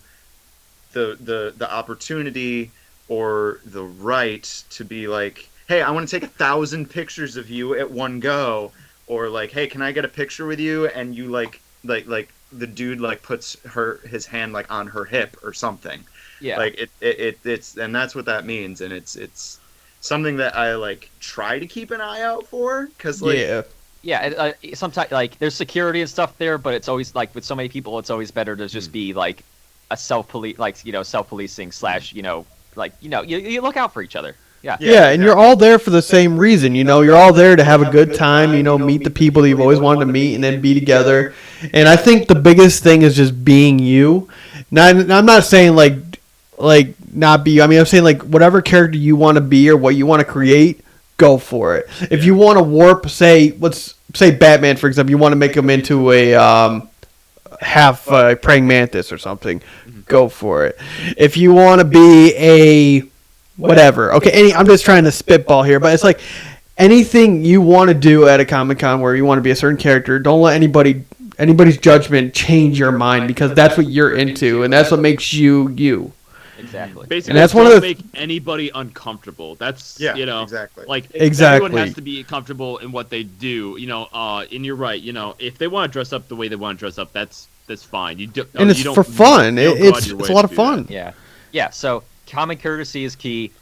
the opportunity or the right to be like, hey, I want to take 1,000 pictures of you at one go, or like, hey, can I get a picture with you? And you like the dude like puts his hand like on her hip or something. Yeah. Like it's and that's what that means, and it's something that I like try to keep an eye out for, because like Yeah, sometimes like there's security and stuff there, but it's always like with so many people, it's always better to just be like a self-policing slash like you look out for each other. Yeah. Yeah, and you're all there for the same reason. You're all there to have a good time. Meet the people that you've always wanted to meet, and then be together. And I think the biggest thing is just being you. Now, I'm not saying like not be you. I mean, I'm saying like whatever character you want to be or what you want to create, go for it. If you want to warp, let's say Batman, for example, you want to make him into a half praying mantis or something, go for it. If you want to be a whatever, okay, I'm just trying to spitball here, but it's like anything you want to do at a Comic-Con where you want to be a certain character, don't let anybody's judgment change your mind, because that's what you're into, and that's what makes you. Exactly. Basically, and that's don't one of the make anybody uncomfortable. That's exactly. Like Exactly. everyone has to be comfortable in what they do. And you're right. If they want to dress up the way they want to dress up, that's fine. And it's for fun. It's a lot of fun. Yeah. So common courtesy is key.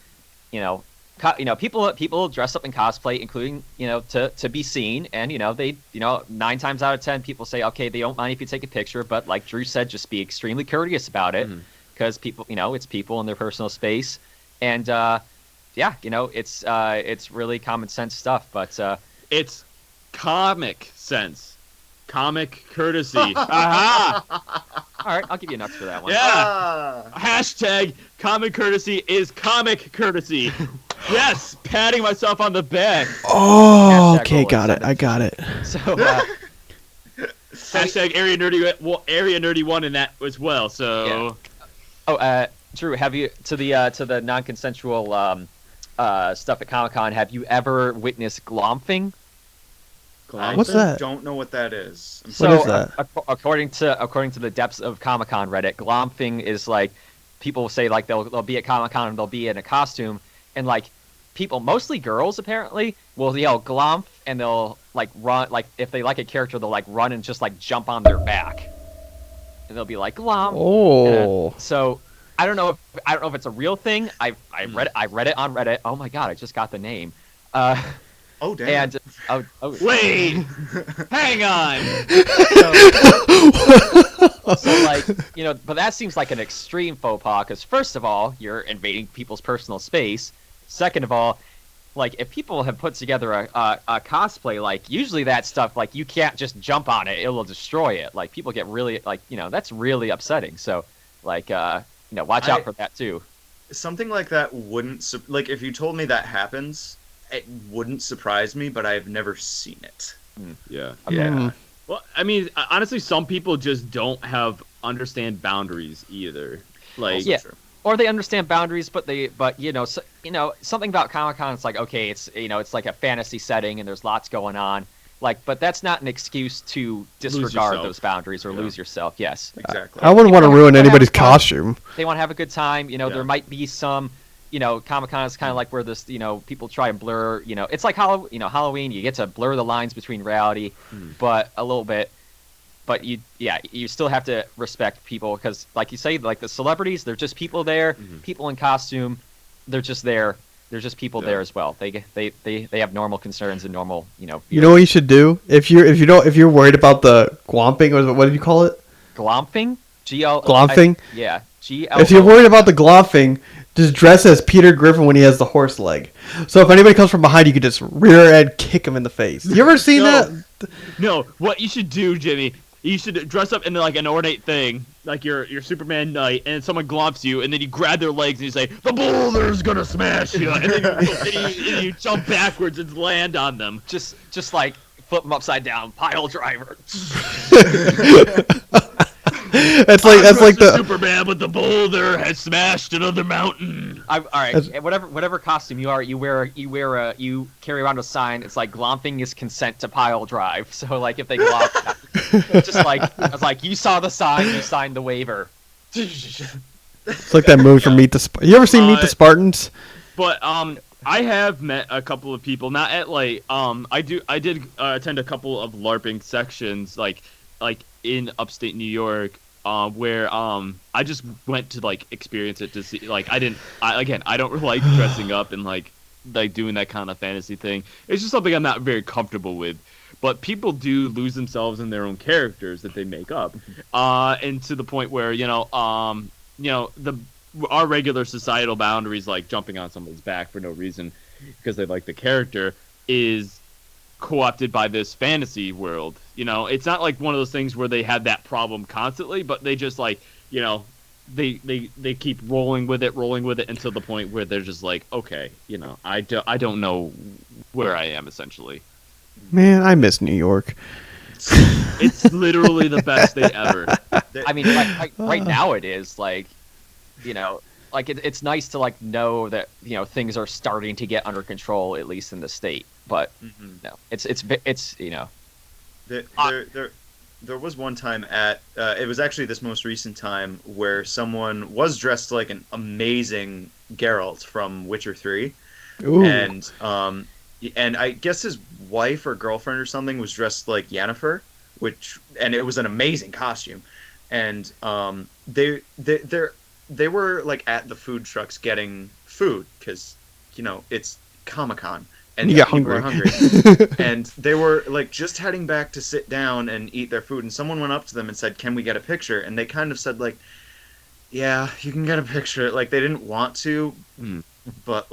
People dress up in cosplay, including to be seen, and they 9 times out of 10 people say okay, they don't mind if you take a picture, but like Drew said, just be extremely courteous about it. Because people, it's people in their personal space, and it's really common sense stuff. But it's comic sense, comic courtesy. Aha! All right, I'll give you nuts for that one. Yeah. Hashtag comic courtesy is comic courtesy. Yes, patting myself on the back. Oh, okay, got it. I got it. So. Hashtag area nerdy one in that as well. So. Yeah. Oh, Drew, have you to the non-consensual stuff at Comic-Con? Have you ever witnessed glomphing? What's that? I don't know what that is. What is that? According to the depths of Comic-Con Reddit, glomphing is like people say like they'll be at Comic-Con and they'll be in a costume, and like people, mostly girls apparently, will yell glomp, and they'll like run, like if they like a character, they'll like run and just like jump on their back. And they'll be like glomp. Oh. So I don't know if it's a real thing. I read it on Reddit. Oh my god, I just got the name. Oh damn. And wait, hang on. So like but that seems like an extreme faux pas, because first of all, you're invading people's personal space. Second of all, like if people have put together a cosplay, like usually that stuff, like you can't just jump on it, it will destroy it. Like people get really like that's really upsetting. So like watch out for that too. Something like that wouldn't like if you told me that happens, it wouldn't surprise me, but I've never seen it. Yeah. Yeah. Well, I mean, honestly, some people just don't understand boundaries either. Like, yeah. Or they understand boundaries, but something about Comic-Con, it's like, okay, it's it's like a fantasy setting and there's lots going on. Like, but that's not an excuse to disregard those boundaries or lose yourself. Yes. Exactly. I wouldn't want to ruin anybody's costume. They want to have a good time. There might be some, Comic-Con is kind of like where this, people try and blur, it's like Halloween, you get to blur the lines between reality, but a little bit. But you still have to respect people, because, like you say, like the celebrities, they're just people there. People in costume, they're just there. They're just people there as well. They have normal concerns and normal, You know what you should do if you're worried about the glomping, or what did you call it? Glomping? Glomping? Yeah. If you're worried about the glomping, just dress as Peter Griffin when he has the horse leg. So if anybody comes from behind, you could just rear end kick him in the face. You ever seen that? No. What you should do, Jimmy, you should dress up in like an ornate thing, like your Superman knight, and someone glomps you, and then you grab their legs and you say, "The boulder's gonna smash you," and then you jump backwards and land on them. Just like flip them upside down, pile driver. That's like the Superman, but the boulder has smashed another mountain. All right, whatever costume you are, you carry around a sign. It's like glomping is consent to pile drive. So like if they glomp, just like you saw the sign, you signed the waiver. It's like that movie from Meet the You ever seen Meet the Spartans? But I have met a couple of people, not at like I did attend a couple of LARPing sections like in upstate New York, where I just went to like experience it to see like I don't really like dressing up and like doing that kind of fantasy thing. It's just something I'm not very comfortable with. But people do lose themselves in their own characters that they make up, and to the point where the our regular societal boundaries, like jumping on someone's back for no reason because they like the character, is co-opted by this fantasy world. It's not like one of those things where they have that problem constantly, but they just like they keep rolling with it until the point where they're just like, okay, I don't know where I am essentially. Man, I miss New York. It's literally the best thing ever. I mean, like right now it is like, like it's nice to like know that things are starting to get under control, at least in the state. But no, it's There was one time at it was actually this most recent time where someone was dressed like an amazing Geralt from Witcher 3. Ooh. And I guess his wife or girlfriend or something was dressed like Yennefer, and it was an amazing costume. And they were like at the food trucks getting food because it's Comic-Con and you get people hungry. are hungry. And they were like just heading back to sit down and eat their food, and someone went up to them and said, "Can we get a picture?" And they kind of said like, "Yeah, you can get a picture." Like they didn't want to, but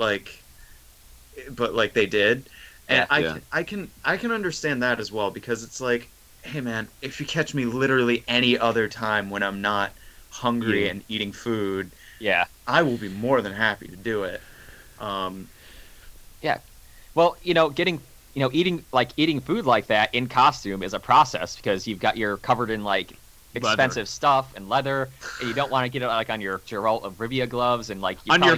they did. And I can understand that as well, because it's like, hey man, if you catch me literally any other time when I'm not hungry and eating food, I will be more than happy to do it. Well, eating food like that in costume is a process, because you're covered in like expensive stuff and leather, and you don't want to get it like on your Geralt of Rivia gloves, and like on your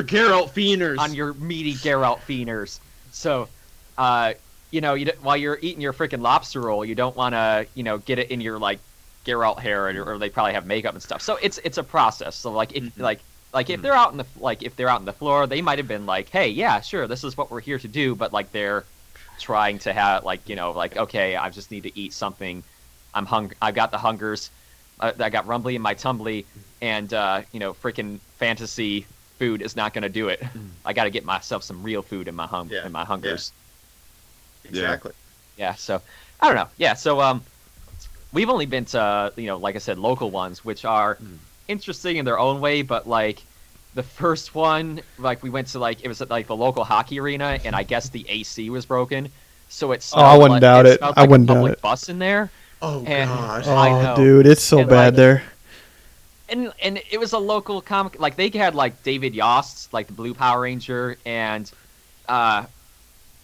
Geralt Fienders, on your meaty Geralt Fienders. So, while you're eating your freaking lobster roll, you don't want to get it in your like Geralt hair, or they probably have makeup and stuff. So it's a process. So like if they're out in the floor, they might have been like, hey, yeah, sure, this is what we're here to do, but like they're trying to have like okay, I just need to eat something. I've got the hungers. I got rumbly in my tumbly, and freaking fantasy food is not going to do it. I got to get myself some real food in my hungers. Yeah. Exactly. Yeah. So I don't know. Yeah. So we've only been to like I said, local ones, which are interesting in their own way, but like the first one, like we went to it was at like the local hockey arena, and I guess the AC was broken, so it smelled I wouldn't doubt it. Smelled I like wouldn't a doubt public it. bus in there. Oh and gosh. I know. Dude, it's so bad there. And it was a local comic, like they had like David Yost, like the Blue Power Ranger, and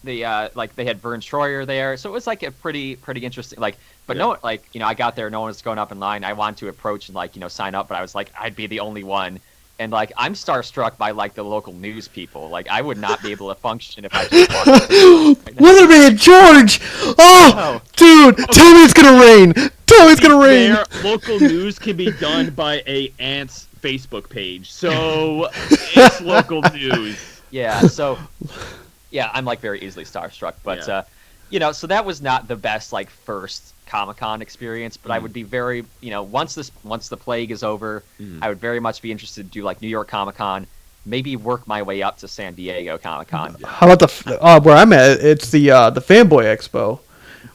they had Vern Troyer there, so it was like a pretty interesting I got there, no one was going up in line. I wanted to approach and sign up, but I was like, I'd be the only one, and like I'm starstruck by like the local news people. Like I would not be able to function if I just walked up to Weatherman George! Oh, dude, tell me it's gonna rain! Tell me it's gonna rain! Local news can be done by a aunt's Facebook page, so it's local news. Yeah, so yeah, I'm like very easily starstruck, but so that was not the best like first Comic-Con experience, but I would be very, once the plague is over, I would very much be interested to do like New York Comic-Con, maybe work my way up to San Diego Comic-Con. How about where I'm at? It's the Fanboy Expo.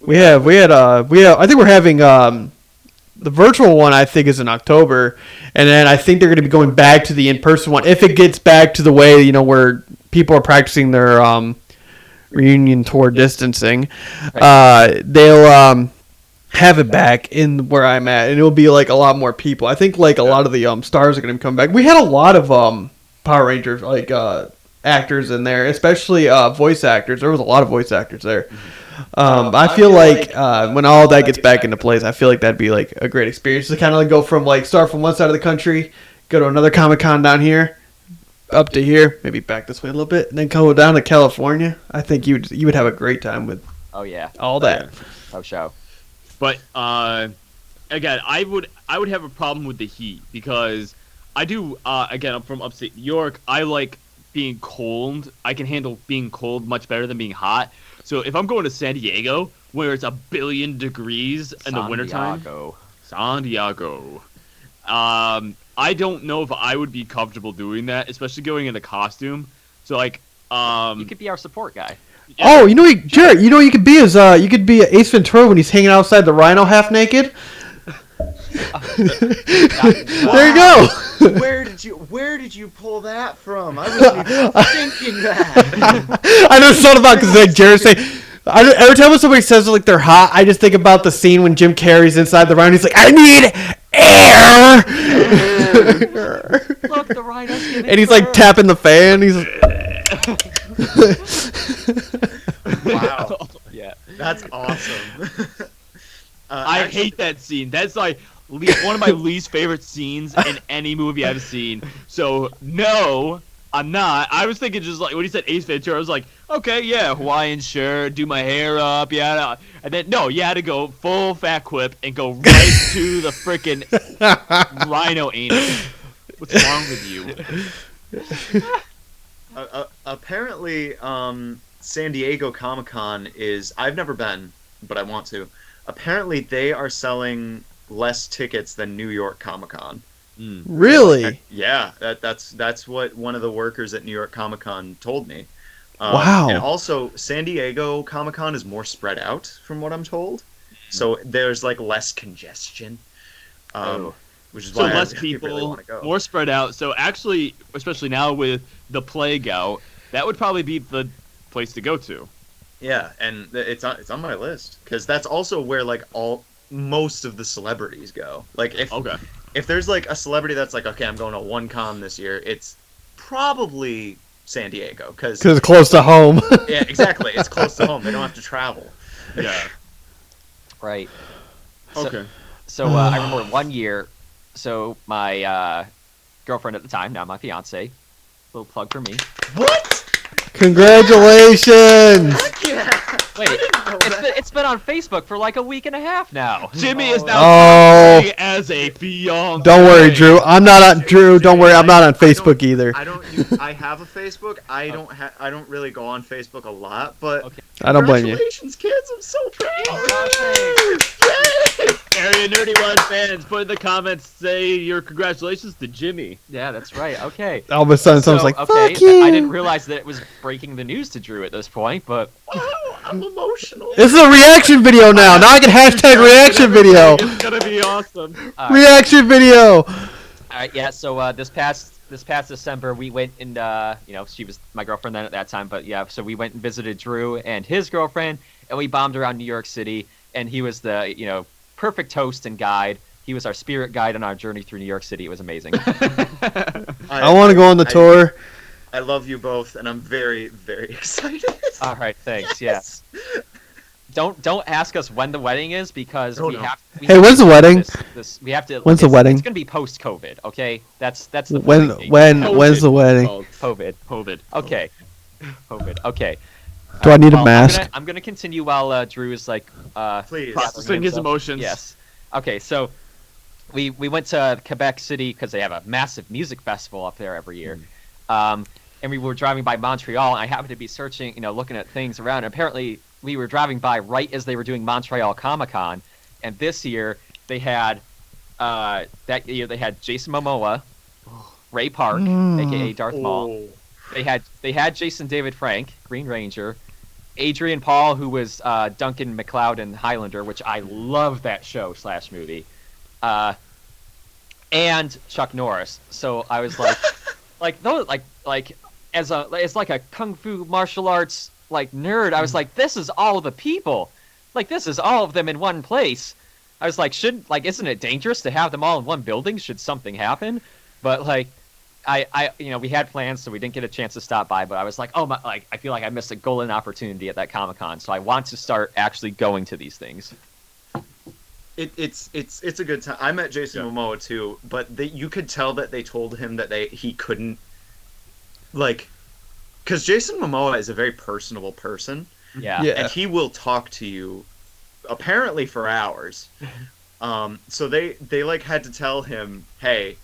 We had I think we're having the virtual one. I think is in October, and then I think they're going to be going back to the in-person one if it gets back to the way where people are practicing their reunion tour distancing. They'll have it back in where I'm at, and it'll be like a lot more people. I think like a lot of the stars are going to come back. We had a lot of Power Rangers like actors in there, especially voice actors. There was a lot of voice actors there. I feel like when all that gets back into place, I feel like that'd be like a great experience to kind of like start from one side of the country, go to another Comic-Con down here, up to here, maybe back this way a little bit, and then go down to California. I think you would have a great time with all that. Oh, show. But again, I would have a problem with the heat, because I do again, I'm from upstate New York. I like being cold. I can handle being cold much better than being hot. So if I'm going to San Diego, where it's 1,000,000,000 degrees in the wintertime, San Diego. I don't know if I would be comfortable doing that, especially going in a costume. So like, you could be our support guy. yeah. Oh, Jared, you know what you could be is you could be Ace Ventura when he's hanging outside the Rhino half naked. There you go. Where did you pull that from? I wasn't even thinking that. I just thought about because like Jared saying, every time when somebody says like they're hot, I just think about the scene when Jim Carrey's inside the Rhino. He's like, I need air, Look, the Rhino's giving and he's like birth. tapping the fan. He's Wow, Yeah. that's awesome. I hate that scene. That's like one of my least favorite scenes in any movie I've seen. So no, I'm not. I was thinking just like when he said Ace Ventura, I was like, okay, yeah, Hawaiian shirt, do my hair up, yeah. And then no, you had to go full fat quip and go right to the freaking Rhino anus. What's wrong with you? Apparently, San Diego Comic-Con is. I've never been, but I want to. Apparently, they are selling less tickets than New York Comic-Con. really? Yeah, that's what one of the workers at New York Comic-Con told me. Wow. And also, San Diego Comic-Con is more spread out, from what I'm told. So there's like less congestion. Which is So why less I people, really want to go. more spread out. So actually, especially now with the plague out, that would probably be the place to go to. Yeah, and it's on my list because that's also where like most of the celebrities go. Like if there's like a celebrity that's like, okay, I'm going to one con this year, it's probably San Diego because Because it's close to home. yeah, exactly, it's close to home. They don't have to travel. Yeah. Right. So, Okay. So I remember one year. So my girlfriend at the time, now my fiance, little plug for me. What? Congratulations! Yeah. Wait, it's been on Facebook for like a week and a half now. Jimmy is now Oh. cosplaying as a fiance. Don't worry, Drew. I'm not on Drew. Don't worry, I'm not on Facebook either. I have a Facebook. I don't really go on Facebook a lot, but Okay. I don't blame you. congratulations, kids! I'm so proud. Yay! Area Nerdy One fans, put in the comments, say your congratulations to Jimmy. Yeah, that's right. Okay. All of a sudden, someone's like, okay, "Fuck you!" I didn't realize that it was breaking the news to Drew at this point, but Oh, I'm emotional. This is a reaction video now. Now I can hashtag reaction video. It's gonna be awesome. Reaction video. all right, yeah. So this past December, we went and she was my girlfriend then at that time, but yeah, so we went and visited Drew and his girlfriend, and we bombed around New York City, and he was the perfect host and guide. He was our spirit guide on our journey through New York City. It was amazing. I want to go on the tour. I love you both, and I'm very, very excited. All right, thanks. Yes. Don't ask us when the wedding is because Oh, we no. have. Hey, when's the wedding? We have to. When's the wedding? It's gonna be post-COVID. Okay, that's the When's the wedding? COVID. COVID. Okay. COVID. Okay. Do I need a Well, mask? I'm gonna continue while Drew is like Please. Processing his emotions. Yes. Okay, so we went to Quebec City because they have a massive music festival up there every year, and we were driving by Montreal. And I happened to be searching, looking at things around. And apparently, we were driving by right as they were doing Montreal Comic-Con, and this year they had they had Jason Momoa, Ray Park, aka Darth Maul. They had Jason David Frank, Green Ranger, Adrian Paul, who was Duncan MacLeod in Highlander, which I love that show / movie, and Chuck Norris. So I was like, as like a kung fu martial arts nerd, I was like, this is all the people, this is all of them in one place. I was like, isn't it dangerous to have them all in one building? Should something happen? But we had plans, so we didn't get a chance to stop by. But I was like, oh my, I feel like I missed a golden opportunity at that Comic-Con, so I want to start actually going to these things. It's a good time. I met Jason Momoa too, but you could tell that they told him that he couldn't, because Jason Momoa is a very personable person. Yeah. And he will talk to you, apparently for hours. So they had to tell him, hey,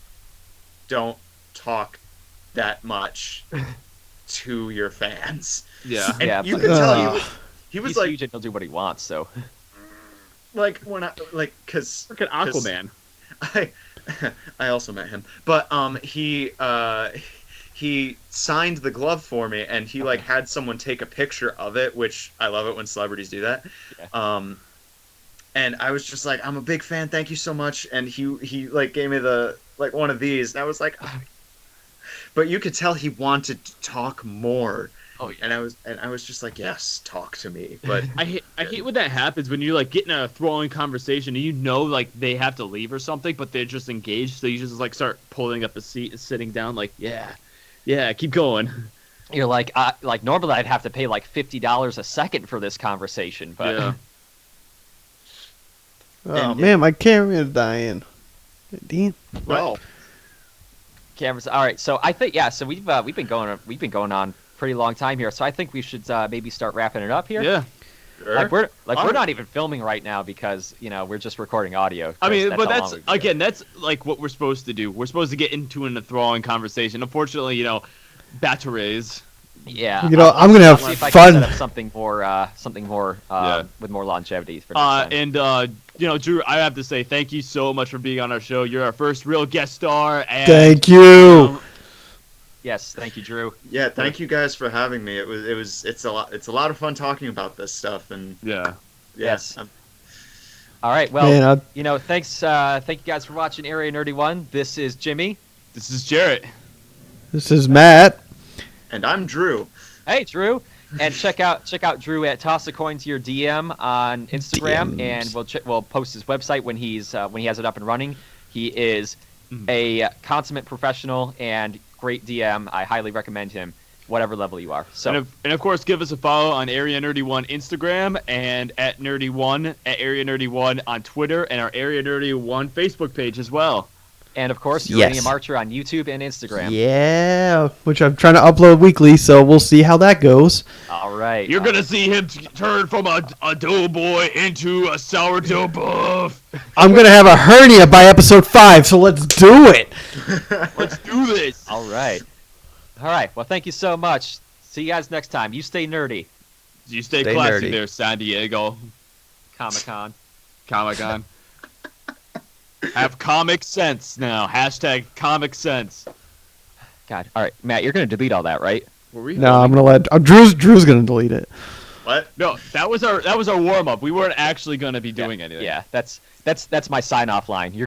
don't talk that much. to your fans. Yeah. And Yeah, you but- could tell he He's was like huge and he'll do what he wants. So when I because Freaking Aquaman. I also met him, but he signed the glove for me, and he like had someone take a picture of it, which I love it when celebrities do that. Yeah. And I was just like, I'm a big fan, thank you so much. And he like gave me the like one of these, and I was like, but you could tell he wanted to talk more. Oh, yeah. And I was just like, yes, talk to me. But I hate when that happens when you like get in a throwing conversation and you know like they have to leave or something, but they're just engaged, so you just like start pulling up a seat and sitting down like, yeah, keep going. you're like normally I'd have to pay like $50 a second for this conversation, but Yeah. Oh man, my camera's dying. Dean. Well, cameras. All right, so I think so we've been going on pretty long time here, so I think we should maybe start wrapping it up here. yeah. Like we're Alright. not even filming right now because we're just recording audio. I mean, but how that's long we've been again, that's like what we're supposed to do. We're supposed to get into an enthralling conversation. Unfortunately, batteries. doing. Yeah. I'm gonna I'll have see if I fun. can set up something more Yeah. with more longevity for next time. And Drew, I have to say thank you so much for being on our show. You're our first real guest star. And, Thank you. Yes, thank you, Drew. yeah, thank you guys for having me. It's a lot of fun talking about this stuff, and Yeah. Yes. I'm- All right, well, Man, thanks. Thank you guys for watching Area Nerdy 1. This is Jimmy. This is Jarrett. this is Matt. and I'm Drew. Hey, Drew. And check out Drew at Toss a Coin to Your DM on Instagram, DMs. and we'll post his website when he has it up and running. He is a consummate professional and great DM. I highly recommend him, whatever level you are. So And of course, give us a follow on Area Nerdy 1 Instagram and at Nerdy 1 at Area Nerdy 1 on Twitter and our Area Nerdy 1 Facebook page as well. and of course, Yes. Uranium Archer on YouTube and Instagram. Yeah, which I'm trying to upload weekly, so we'll see how that goes. All right. You're gonna see him turn from a doughboy into a sourdough buff. I'm gonna have a hernia by episode 5, so let's do it. Let's do this. All right. All right. Well, thank you so much. See you guys next time. You stay nerdy. You stay Stay classy nerdy. there, San Diego. Comic-Con. Comic-Con. Have comic sense now. Hashtag comic sense. God. All right, Matt, you're gonna delete all that, right? Were we No, I'm gonna let Drew's gonna delete it. What? No, that was our warm up. We weren't actually gonna be doing anything. Yeah, that's my sign-off line. You're